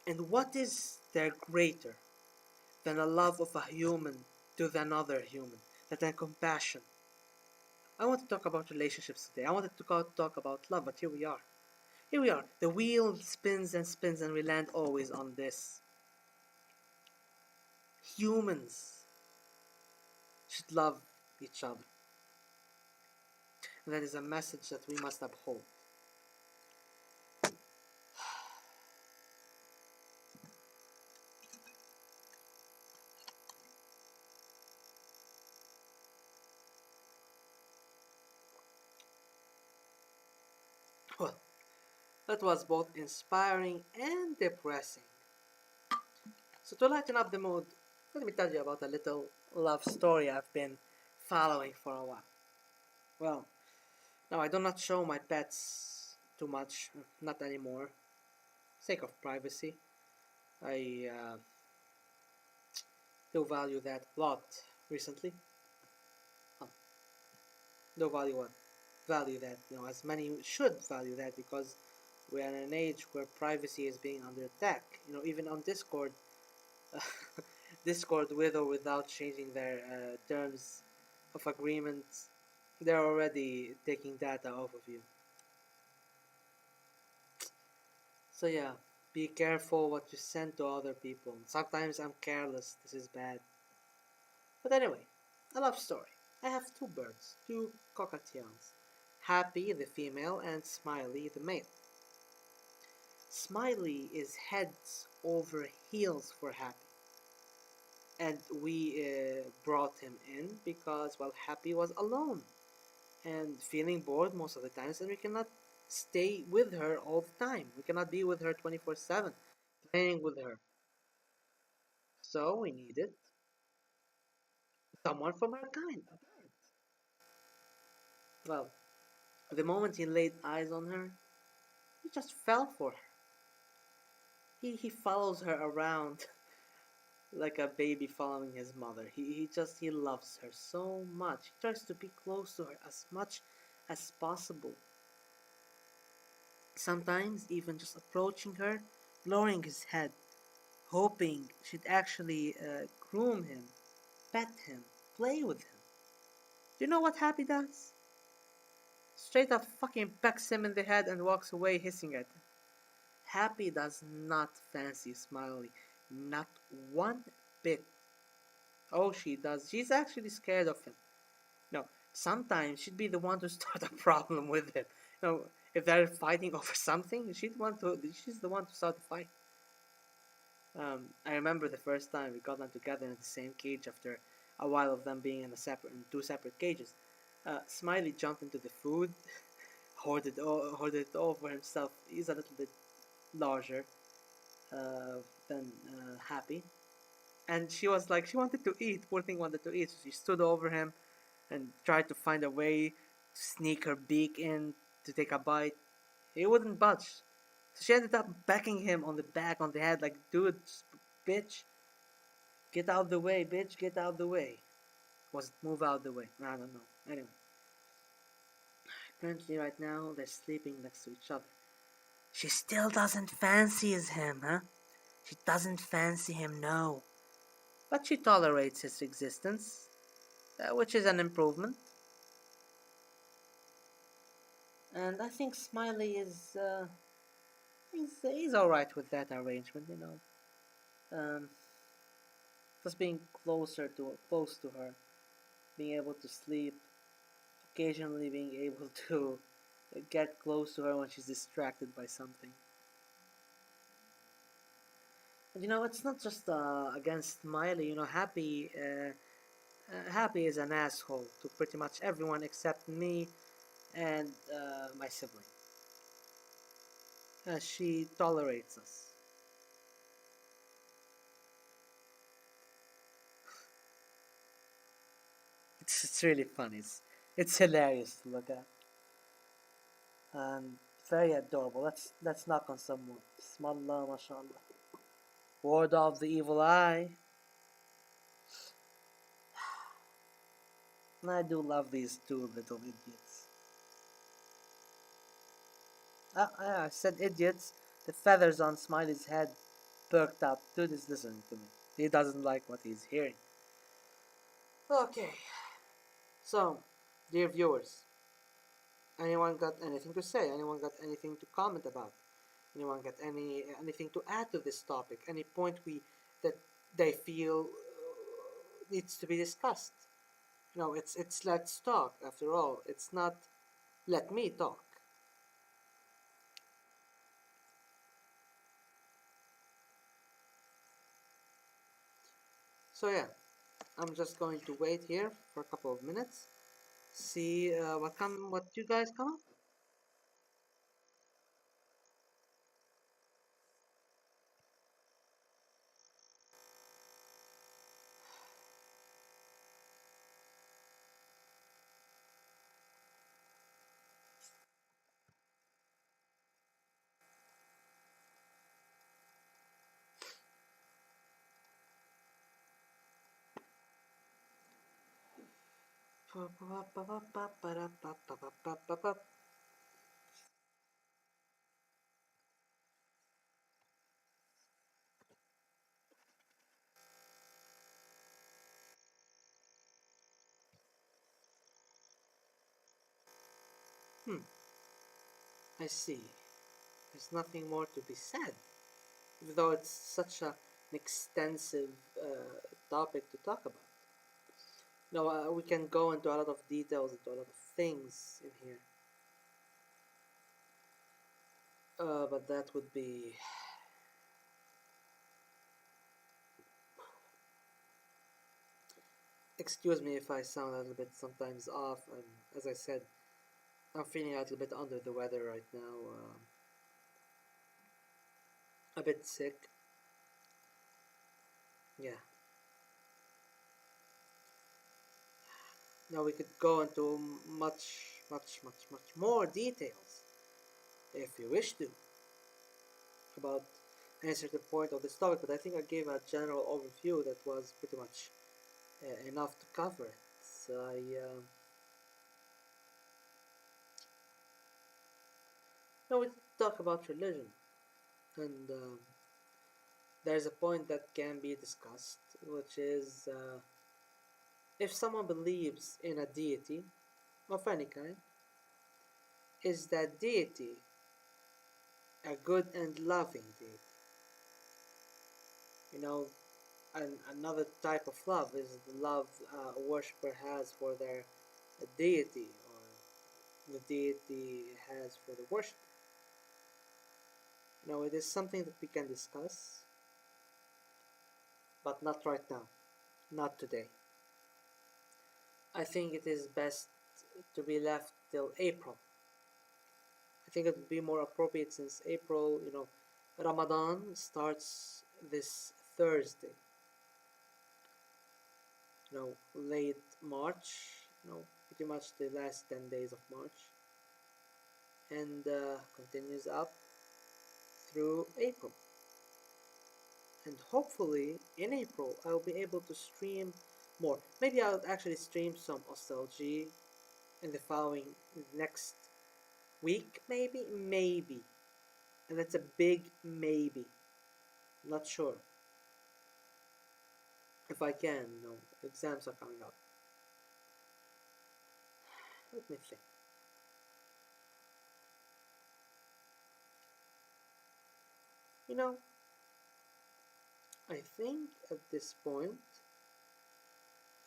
And what is there greater than a love of a human to another human, than compassion? I want to talk about relationships today. I wanted to talk about love, but here we are. Here we are. The wheel spins and spins, and we land always on this. Humans should love each other. And that is a message that we must uphold. Well, that was both inspiring and depressing. So to lighten up the mood, let me tell you about a little love story I've been following for a while. Well, now I do not show my pets too much, not anymore, sake of privacy. I do value that a lot recently. Uh, do value what? Value that, as many should value that, because we're in an age where privacy is being under attack. Even on Discord, Discord, with or without changing their terms of agreement, they're already taking data off of you. So yeah, be careful what you send to other people. Sometimes I'm careless. This is bad. But anyway, a love story. I have two birds, two cockatiels. Happy, the female, and Smiley, the male. Smiley is heads over heels for Happy. And we brought him in because, well, Happy was alone and feeling bored most of the times, and we cannot stay with her all the time. We cannot be with her 24/7, playing with her. So we needed someone from our kind. Well, the moment he laid eyes on her, he just fell for her. He follows her around like a baby following his mother. He loves her so much. He tries to be close to her as much as possible. Sometimes even just approaching her, lowering his head, hoping she'd actually groom him, pet him, play with him. Do you know what Happy does? Straight up fucking pecks him in the head and walks away hissing at him. Happy does not fancy Smiley, not one bit. Oh, she does. She's actually scared of him. No, sometimes she'd be the one to start a problem with him. If they're fighting over something, she's the one to start the fight. I remember the first time we got them together in the same cage after a while of them being in two separate cages. Smiley jumped into the food, hoarded it all for himself. He's a little bit larger than Happy, and she was like, she wanted to eat. Poor thing wanted to eat. So she stood over him and tried to find a way to sneak her beak in to take a bite. He wouldn't budge. So she ended up backing him on the back, on the head, like, dude, bitch, get out of the way, bitch, get out of the way. Was it move out of the way? I don't know. Anyway, currently right now, they're sleeping next to each other. She still doesn't fancy him, huh? She doesn't fancy him, no. But she tolerates his existence, which is an improvement. And I think Smiley he's all right with that arrangement. Just being close to her, being able to sleep, occasionally being able to get close to her when she's distracted by something. And it's not just against Smiley. Happy is an asshole to pretty much everyone except me and my sibling. She tolerates us. It's really funny. It's hilarious to look at. And very adorable. Let's knock on some more. Bismillah, mashallah. Ward off the evil eye. I do love these two little idiots. I said idiots. The feathers on Smiley's head perked up. Dude is listening to me. He doesn't like what he's hearing. Okay, so, dear viewers, anyone got anything to say? Anyone got anything to comment about? Anyone got anything to add to this topic? Any point that they feel needs to be discussed? It's let's talk. After all, it's not let me talk. So yeah, I'm just going to wait here for a couple of minutes, see what you guys come up. Hmm, I see. There's nothing more to be said, even though it's such an extensive topic to talk about. No, we can go into a lot of details, into a lot of things in here. But that would be. Excuse me if I sound a little bit sometimes off. As I said, I'm feeling a little bit under the weather right now. A bit sick. Yeah. Now we could go into much more details if you wish to about any certain point of this topic, but I think I gave a general overview that was pretty much enough to cover it. So now we talk about religion, and there's a point that can be discussed, which is if someone believes in a deity of any kind, is that deity a good and loving deity? You know, another type of love is the love a worshipper has for their deity, or the deity has for the worship. Now, it is something that we can discuss, but not right now, not today. I think it is best to be left till April. I think it would be more appropriate since April, Ramadan starts this Thursday, late March, pretty much the last 10 days of March, and continues up through April. And hopefully in April I'll be able to stream more. Maybe I'll actually stream some nostalgia in the following next week, maybe. And that's a big maybe. Not sure if I can. Exams are coming up. Let me think. You know, I think at this point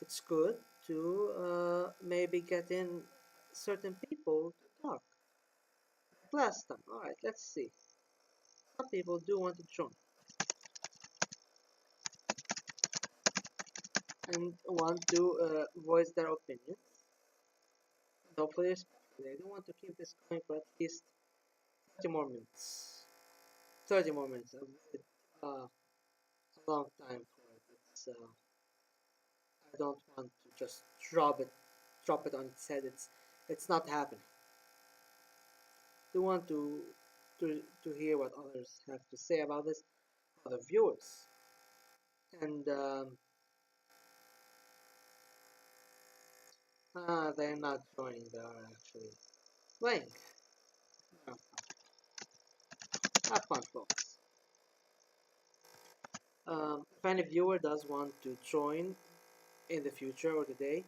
it's good to maybe get in certain people to talk. Last time, alright, let's see. Some people do want to join and want to voice their opinions. Hopefully, respectfully. I do want to keep this going for at least 30 more minutes. 30 more minutes. A long time for it. I don't want to just drop it on its head. It's not happening. I do want to hear what others have to say about this, other viewers, and they're not joining. They are actually playing. No, have fun, folks. If any viewer does want to join in the future or today,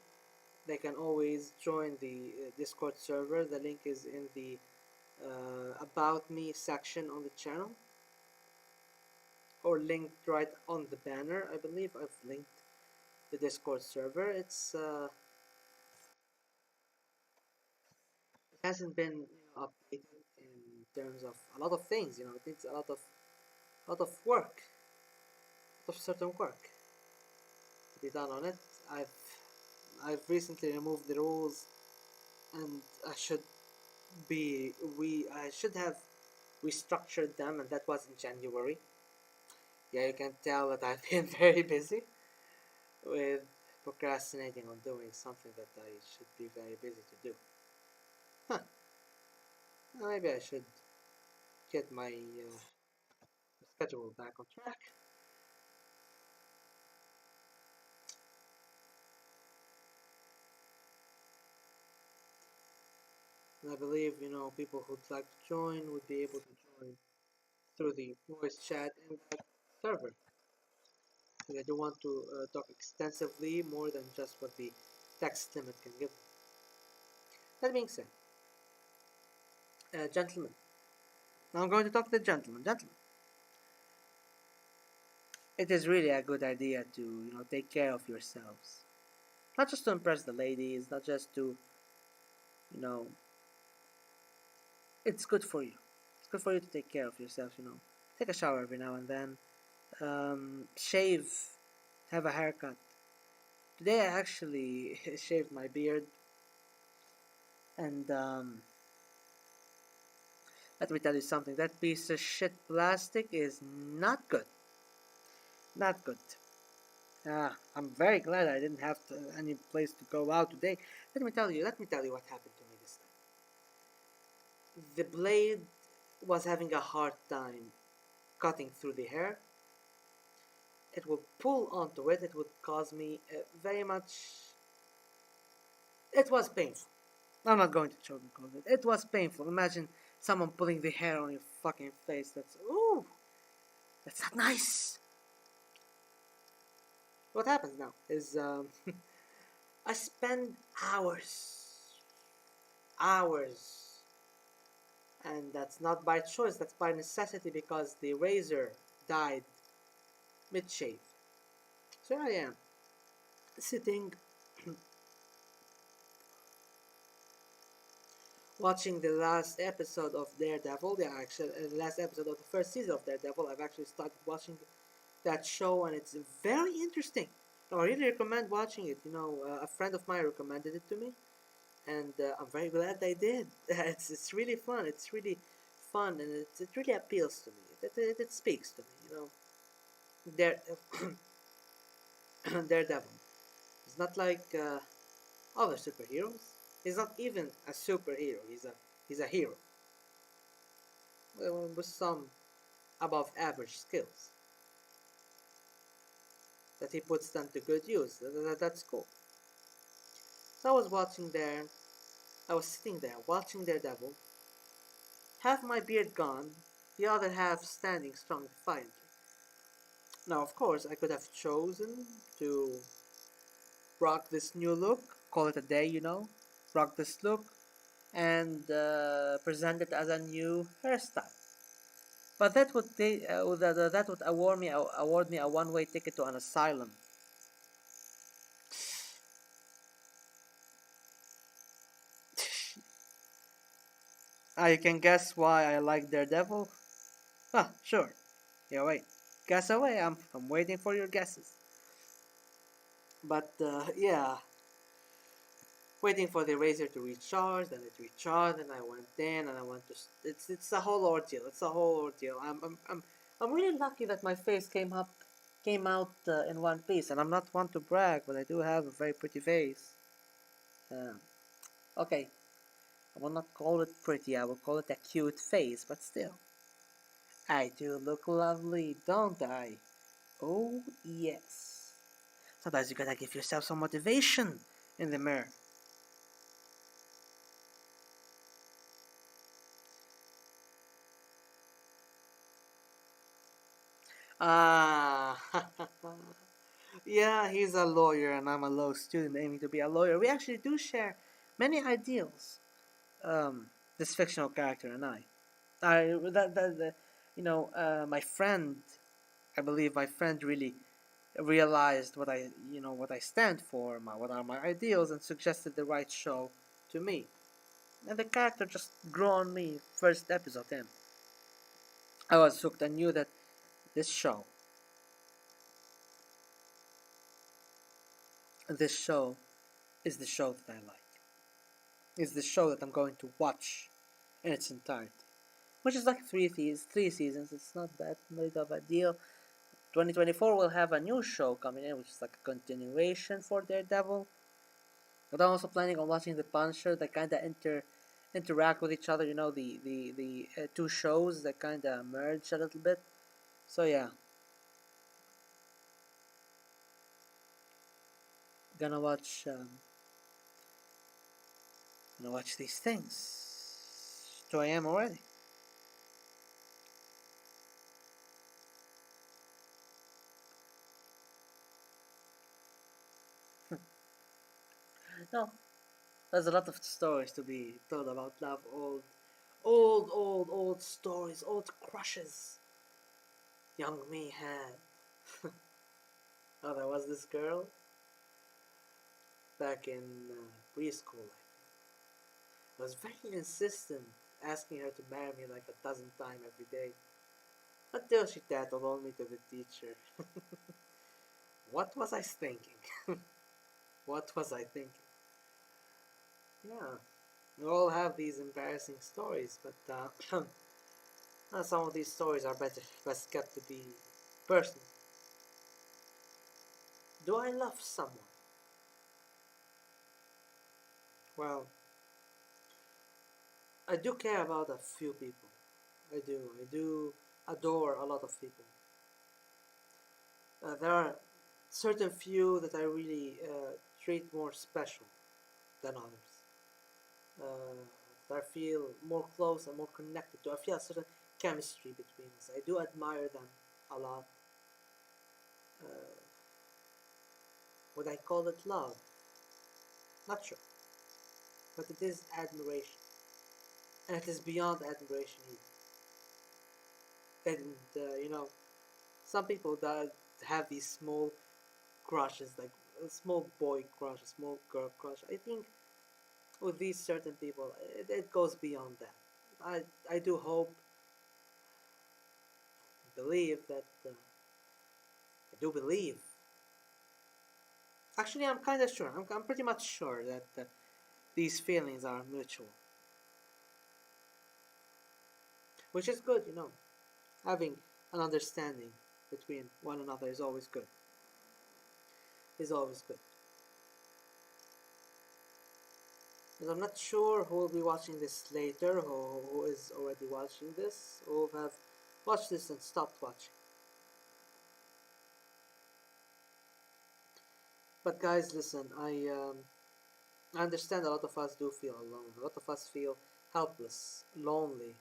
they can always join the Discord server. The link is in the About Me section on the channel, or linked right on the banner. I believe I've linked the Discord server. It hasn't been updated in terms of a lot of things. It needs a lot of work, a lot of certain work to be done on it. I've I've recently removed the rules, and I should have restructured them, and that was in January. Yeah, you can tell that I've been very busy with procrastinating on doing something that I should be very busy to do. Huh. Maybe I should get my schedule back on track. And I believe, people who'd like to join would be able to join through the voice chat in that server. And I do want to talk extensively more than just what the text limit can give. That being said, gentlemen, now I'm going to talk to the gentlemen. Gentlemen, it is really a good idea to take care of yourselves, not just to impress the ladies, not just to you know. It's good for you. It's good for you to take care of yourself. Take a shower every now and then. Shave, have a haircut. Today I actually shaved my beard, and let me tell you something. That piece of shit plastic is not good. Not good. I'm very glad I didn't have any place to go out today. Let me tell you what happened to me this time. The blade was having a hard time cutting through the hair. It would pull onto it. It would cause me very much. It was painful. I'm not going to sugarcoat it. It was painful. Imagine someone pulling the hair on your fucking face. That's not nice. What happens now is I spend hours, and that's not by choice. That's by necessity because the razor died mid-shave. So I am sitting watching the last episode of Daredevil. Yeah, actually, the last episode of the first season of Daredevil. I've actually started watching that show, and it's very interesting. I really recommend watching it. A friend of mine recommended it to me, and I'm very glad they did. It's really fun. It's really fun, and it really appeals to me. It speaks to me. Dare, Daredevil. It's not like other superheroes. He's not even a superhero. He's a hero with some above average skills that he puts them to good use. That's cool. So I was watching there. I was sitting there watching Daredevil, half my beard gone, the other half standing strong defiantly. Now, of course, I could have chosen to rock this new look, call it a day, rock this look, and present it as a new hairstyle. But that would award me a one-way ticket to an asylum. You can guess why I like Daredevil? Sure. Yeah, wait. Guess away. I'm waiting for your guesses. But yeah, waiting for the razor to recharge, then it recharged, and I went in, and I went to. It's a whole ordeal. It's a whole ordeal. I'm really lucky that my face came out in one piece, and I'm not one to brag, but I do have a very pretty face. Um, okay, I will not call it pretty. I will call it a cute face, but still, I do look lovely, don't I? Oh yes. Sometimes you gotta give yourself some motivation in the mirror. Ah, yeah, he's a lawyer and I'm a law student aiming to be a lawyer. We actually do share many ideals. Um, this fictional character and I. My friend, I believe my friend really realized what I stand for, what are my ideals, and suggested the right show to me. And the character just grew on me first episode in. I was hooked. I knew that this show, this show is the show that I like. Is the show that I'm going to watch in its entirety. Which is like three seasons. It's not that big of a deal. 2024 will have a new show coming in, which is like a continuation for Daredevil. But I'm also planning on watching the Punisher. They kind of interact with each other. The two shows that kind of merge a little bit. So yeah, gonna watch gonna watch these things. 2 a.m. already. No, there's a lot of stories to be told about love. Old stories, old crushes young me had. Oh, there was this girl back in preschool. I was very insistent, asking her to marry me like a dozen times every day. Until she tattled on me to the teacher. What was I thinking? What was I thinking? Yeah, we all have these embarrassing stories, but some of these stories are best kept to be personal. Do I love someone? Well, I do care about a few people. I do. I do adore a lot of people. There are certain few that I really treat more special than others. That I feel more close and more connected to. I feel a certain chemistry between us. I do admire them a lot. Uh, would I call it love? Not sure. But it is admiration. And it is beyond admiration either. And, some people that have these small crushes, like a small boy crush, a small girl crush. I think with these certain people, it goes beyond that. I do hope, believe that, I do believe. Actually, I'm kind of sure. I'm pretty much sure that these feelings are mutual, which is good, Having an understanding between one another is always good. Is always good. But I'm not sure who will be watching this later, who is already watching this, or have watched this and stopped watching. But guys, listen, I understand a lot of us do feel alone. A lot of us feel helpless, lonely.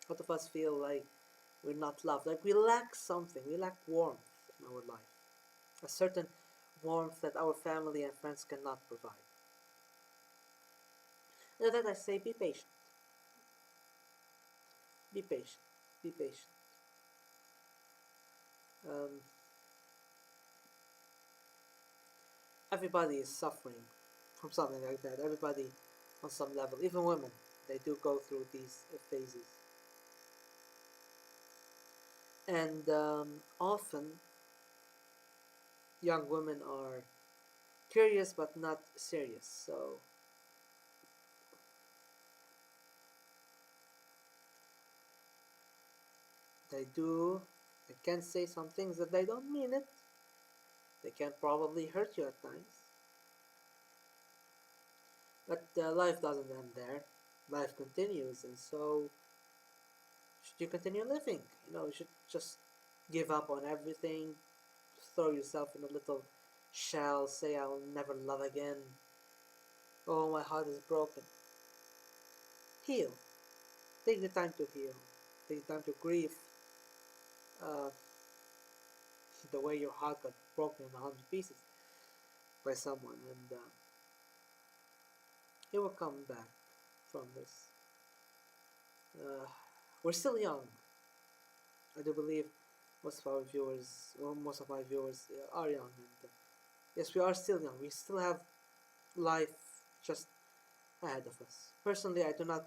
A lot of us feel like we're not loved, like we lack something. We lack warmth in our life, a certain warmth that our family and friends cannot provide. And then I say, be patient, be patient, be patient. Um, Everybody is suffering from something like that. Everybody, on some level, even women, they do go through these phases. And often, young women are curious but not serious. So they can say some things that they don't mean it. They can probably hurt you at times. But life doesn't end there. Life continues, and so should you continue living? You should just give up on everything, throw yourself in a little shell, say I'll never love again. Oh, my heart is broken. Heal. Take the time to heal. Take the time to grieve uh, the way your heart got broken in 100 pieces by someone, and you will come back from this. Uh, we're still young. I do believe most of my viewers are young, and yes, we are still young. We still have life just ahead of us. Personally, I do not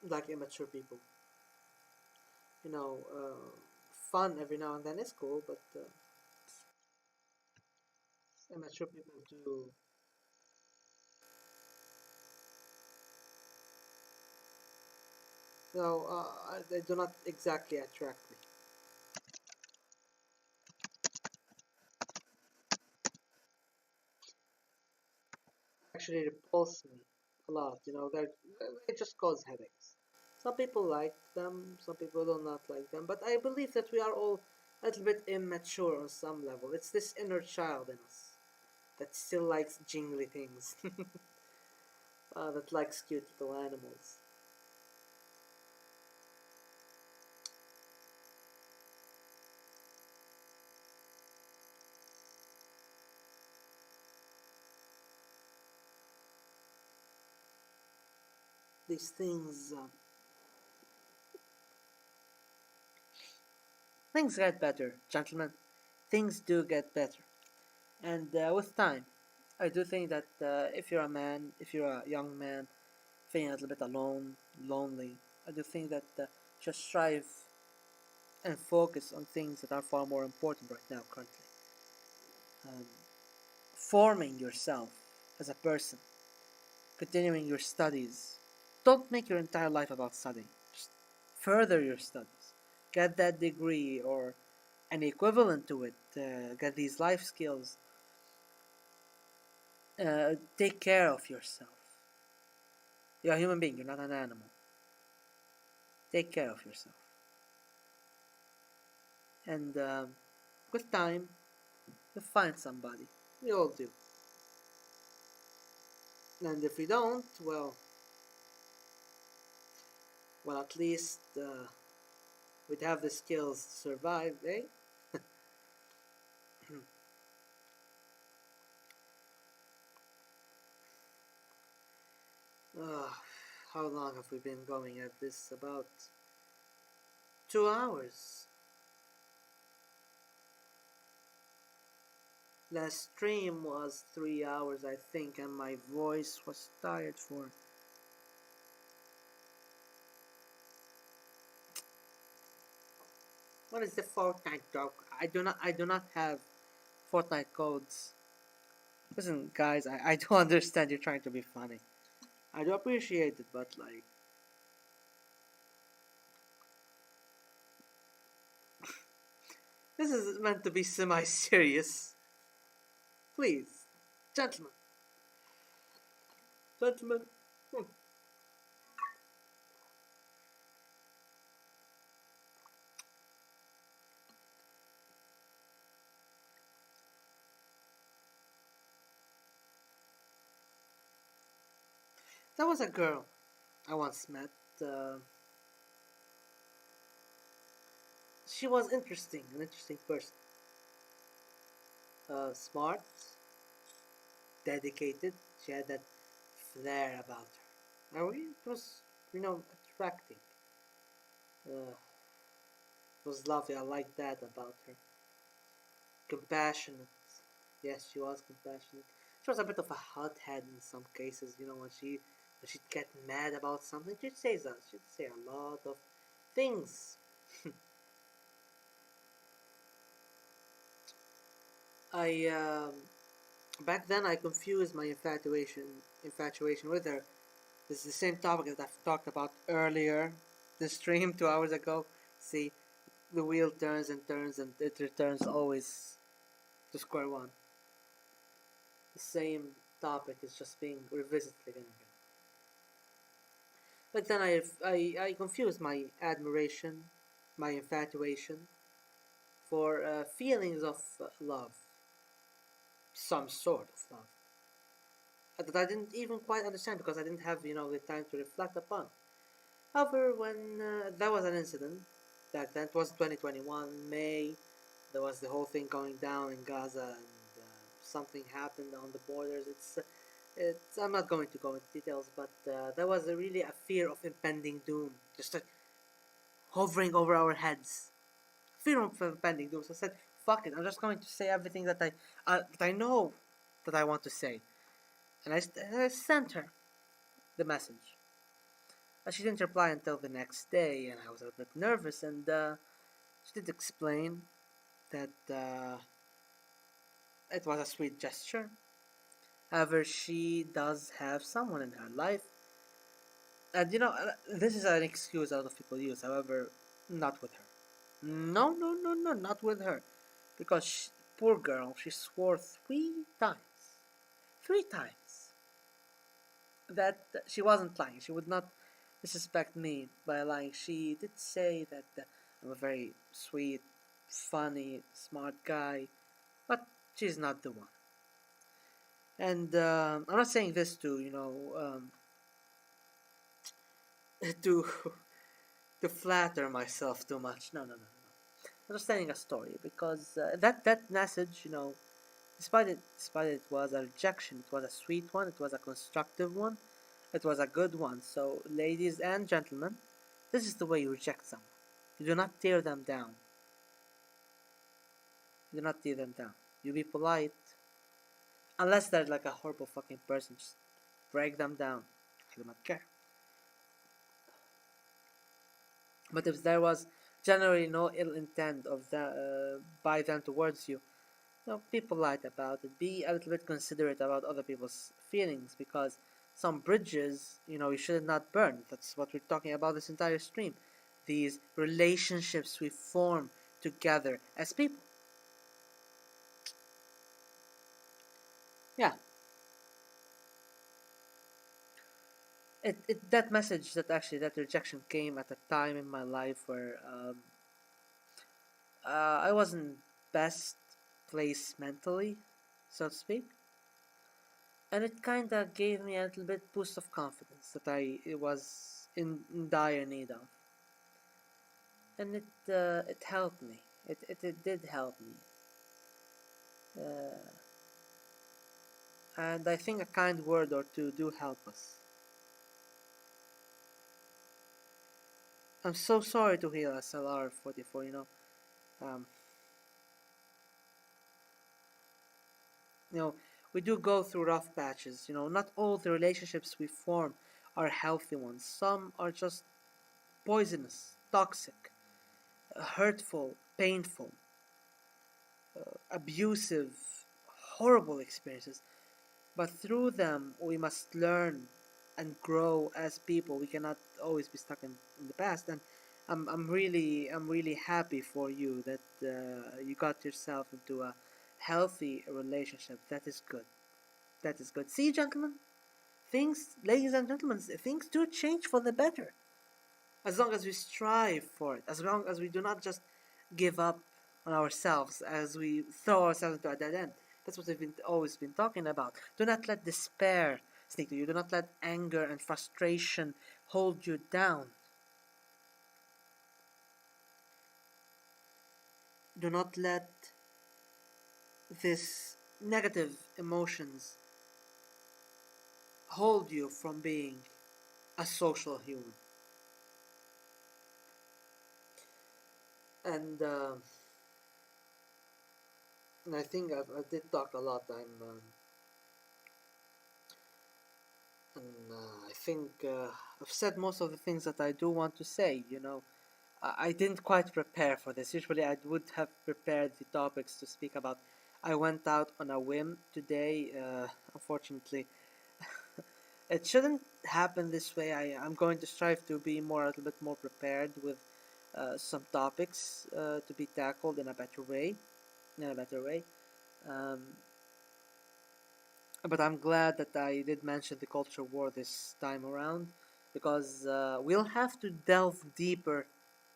like immature people. You know, fun every now and then is cool, but immature people do. They do not exactly attract me. Actually, repulse me a lot. They just cause headaches. Some people like them, some people do not like them, but I believe that we are all a little bit immature on some level. It's this inner child in us that still likes jingly things, that likes cute little animals. these things, things get better, gentlemen. Things do get better. And with time, I do think that if you're a man, if you're a young man, feeling a little bit alone, lonely, I do think that just strive and focus on things that are far more important right now, currently. Um, Forming yourself as a person, continuing your studies. Don't make your entire life about studying. Just further your studies. Get that degree or an equivalent to it. Get these life skills. Take care of yourself. You're a human being, you're not an animal. Take care of yourself. And with time, you'll find somebody. We all do. And if we don't, well, at least we'd have the skills to survive, eh? uh, how long have we been going at this? About 2 hours. Last stream was 3 hours, I think, and my voice was tired for. What is the Fortnite joke? I do not have Fortnite codes. Listen, guys, I do understand you're trying to be funny. I do appreciate it, but like, this is meant to be semi-serious. Please, gentlemen, gentlemen. Hmm. There was a girl I once met. Uh, she was interesting, an interesting person. Smart, dedicated. She had that flair about her. It was, attracting. It was lovely. I liked that about her. Compassionate. Yes, she was compassionate. She was a bit of a hothead in some cases. When she'd get mad about something, she'd say a lot of things. I Back then I confused my infatuation with her. This is the same topic that I've talked about earlier. The stream 2 hours ago. See, the wheel turns and turns and it returns always to square one. The same topic is just being revisited again and again. But then I confused my admiration, my infatuation, for feelings of love, some sort of love, that I didn't even quite understand because I didn't have the time to reflect upon. However, when there was an incident back then, it was 2021 May. There was the whole thing going down in Gaza, and something happened on the borders. It's. I'm not going to go into details, but there was really a fear of impending doom, just like hovering over our heads. Fear of impending doom. So I said, "Fuck it! I'm just going to say everything that I know that I want to say." And I sent her the message. She didn't reply until the next day, and I was a bit nervous. And she did explain that it was a sweet gesture. However, she does have someone in her life. And this is an excuse a lot of people use. However, not with her. No, no, no, no, not with her. Because poor girl, she swore 3 times. 3 times. That she wasn't lying. She would not disrespect me by lying. She did say that I'm a very sweet, funny, smart guy. But she's not the one. And I'm not saying this to to to flatter myself too much. No, no, no, no. I'm just telling a story because that message, despite it was a rejection, it was a sweet one, it was a constructive one. It was a good one. So, ladies and gentlemen, this is the way you reject someone. You do not tear them down. You do not tear them down. You be polite. Unless they're like a horrible fucking person, just break them down. I do not care. But if there was generally no ill intent of by them towards you, be polite about it. Be a little bit considerate about other people's feelings, because some bridges, you should not burn. That's what we're talking about this entire stream. These relationships we form together as people. Yeah. That message, that rejection came at a time in my life where I wasn't best placed mentally, so to speak. And it kinda gave me a little bit boost of confidence that I was in dire need of, and it helped me. It did help me, uh, and I think a kind word or two do help us. I'm so sorry to hear SLR 44. Um, you know, we do go through rough patches. Not all the relationships we form are healthy ones. Some are just poisonous, toxic, hurtful, painful, abusive, horrible experiences. But through them, we must learn and grow as people. We cannot always be stuck in the past. And I'm really happy for you that you got yourself into a healthy relationship. That is good. That is good. See, gentlemen, ladies and gentlemen, things do change for the better. As long as we strive for it, as long as we do not just give up on ourselves, as we throw ourselves into a dead end. That's what we've always been talking about. Do not let despair sneak to you. Do not let anger and frustration hold you down. Do not let this negative emotions hold you from being a social human. And I think I did talk a lot. I think I've said most of the things that I do want to say. I didn't quite prepare for this. Usually, I would have prepared the topics to speak about. I went out on a whim today. Unfortunately, it shouldn't happen this way. I'm going to strive to be a little bit more prepared with some topics to be tackled in a better way. In a better way. Um, but I'm glad that I did mention the culture war this time around, because we'll have to delve deeper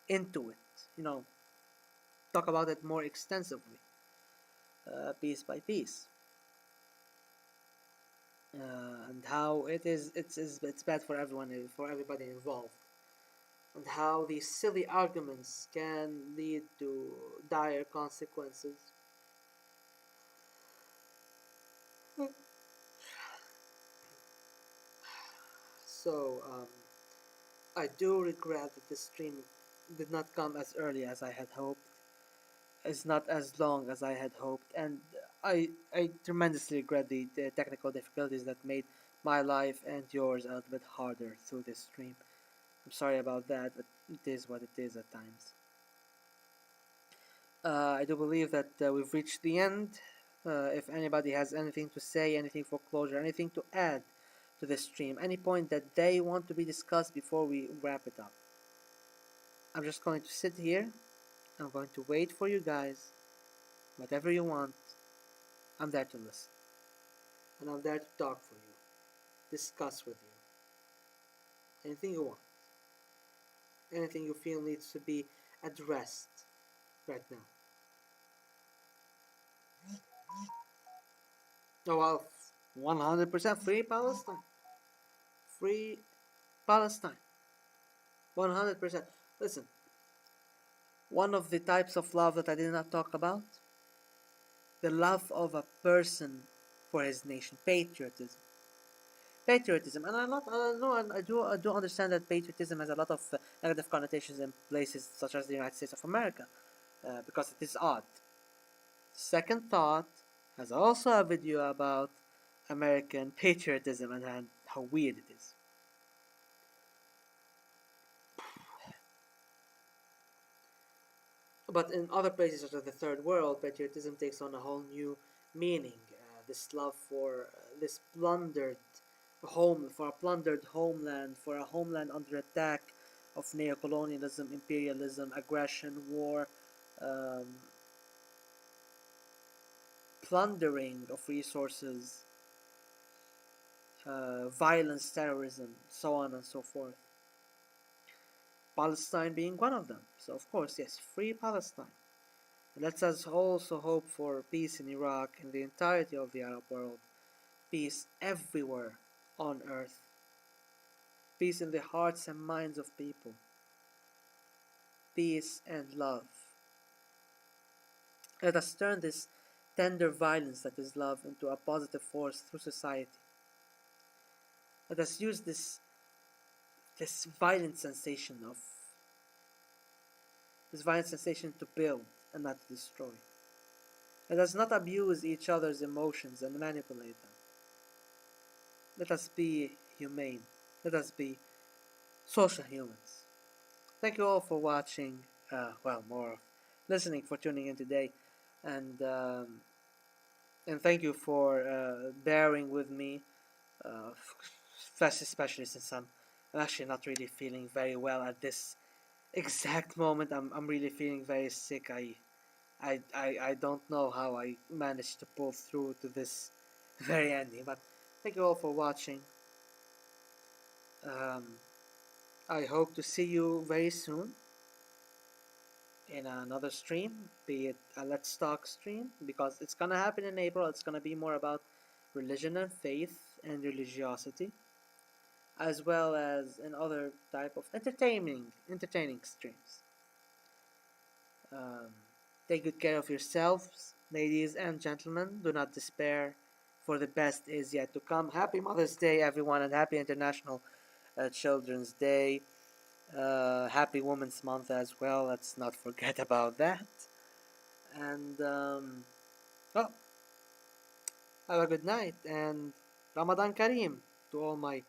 into it. You know, talk about it more extensively, piece by piece, and how it's bad for everybody involved, and how these silly arguments can lead to dire consequences. So I do regret that this stream did not come as early as I had hoped. It's not as long as I had hoped, and I tremendously regret the technical difficulties that made my life and yours a little bit harder through this stream. I'm sorry about that, but it is what it is at times. I do believe that we've reached the end. If anybody has anything to say, anything for closure, anything to add to this stream, any point that they want to be discussed before we wrap it up, I'm just going to sit here. I'm going to wait for you guys. Whatever you want, I'm there to listen. And I'm there to talk for you, discuss with you. Anything you want. Anything you feel needs to be addressed right now. Oh, well, 100% free Palestine. Free Palestine. 100%. Listen, one of the types of love that I did not talk about, the love of a person for his nation, patriotism. patriotism, and I do understand that patriotism has a lot of negative connotations in places such as the United States of America, because it is odd. Second Thought has also a video about American patriotism and how weird it is. But in other places such as the third world, patriotism takes on a whole new meaning. This love for this plundered for a plundered homeland, for a homeland under attack of neocolonialism, imperialism, aggression, war, um, plundering of resources, violence, terrorism, so on and so forth. Palestine being one of them. So, of course, yes, free Palestine. Let us also hope for peace in Iraq and the entirety of the Arab world, peace everywhere on earth, peace in the hearts and minds of people, peace and love. Let us turn this tender violence that is love into a positive force through society. Let us use this violent sensation of this violent sensation to build and not to destroy. Let us not abuse each other's emotions and manipulate them. Let us be humane. Let us be social humans. Thank you all for watching. More listening, for tuning in today, and um, and thank you for bearing with me, uh, especially since I'm actually not really feeling very well at this exact moment. I'm really feeling very sick. I don't know how I managed to pull through to this very ending, but thank you all for watching. Um, I hope to see you very soon in another stream, be it a Let's Talk stream, because it's gonna happen in April. It's gonna be more about religion and faith and religiosity, as well as in other type of entertaining streams. Um, take good care of yourselves, ladies and gentlemen. Do not despair, for the best is yet to come. Happy Mother's Day, everyone, and happy International Children's Day. Happy Women's Month as well. Let's not forget about that. And oh, have a good night and Ramadan Kareem to all my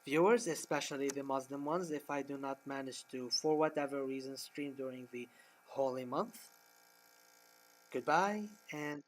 viewers, especially the Muslim ones. If I do not manage to, for whatever reason, stream during the holy month, goodbye and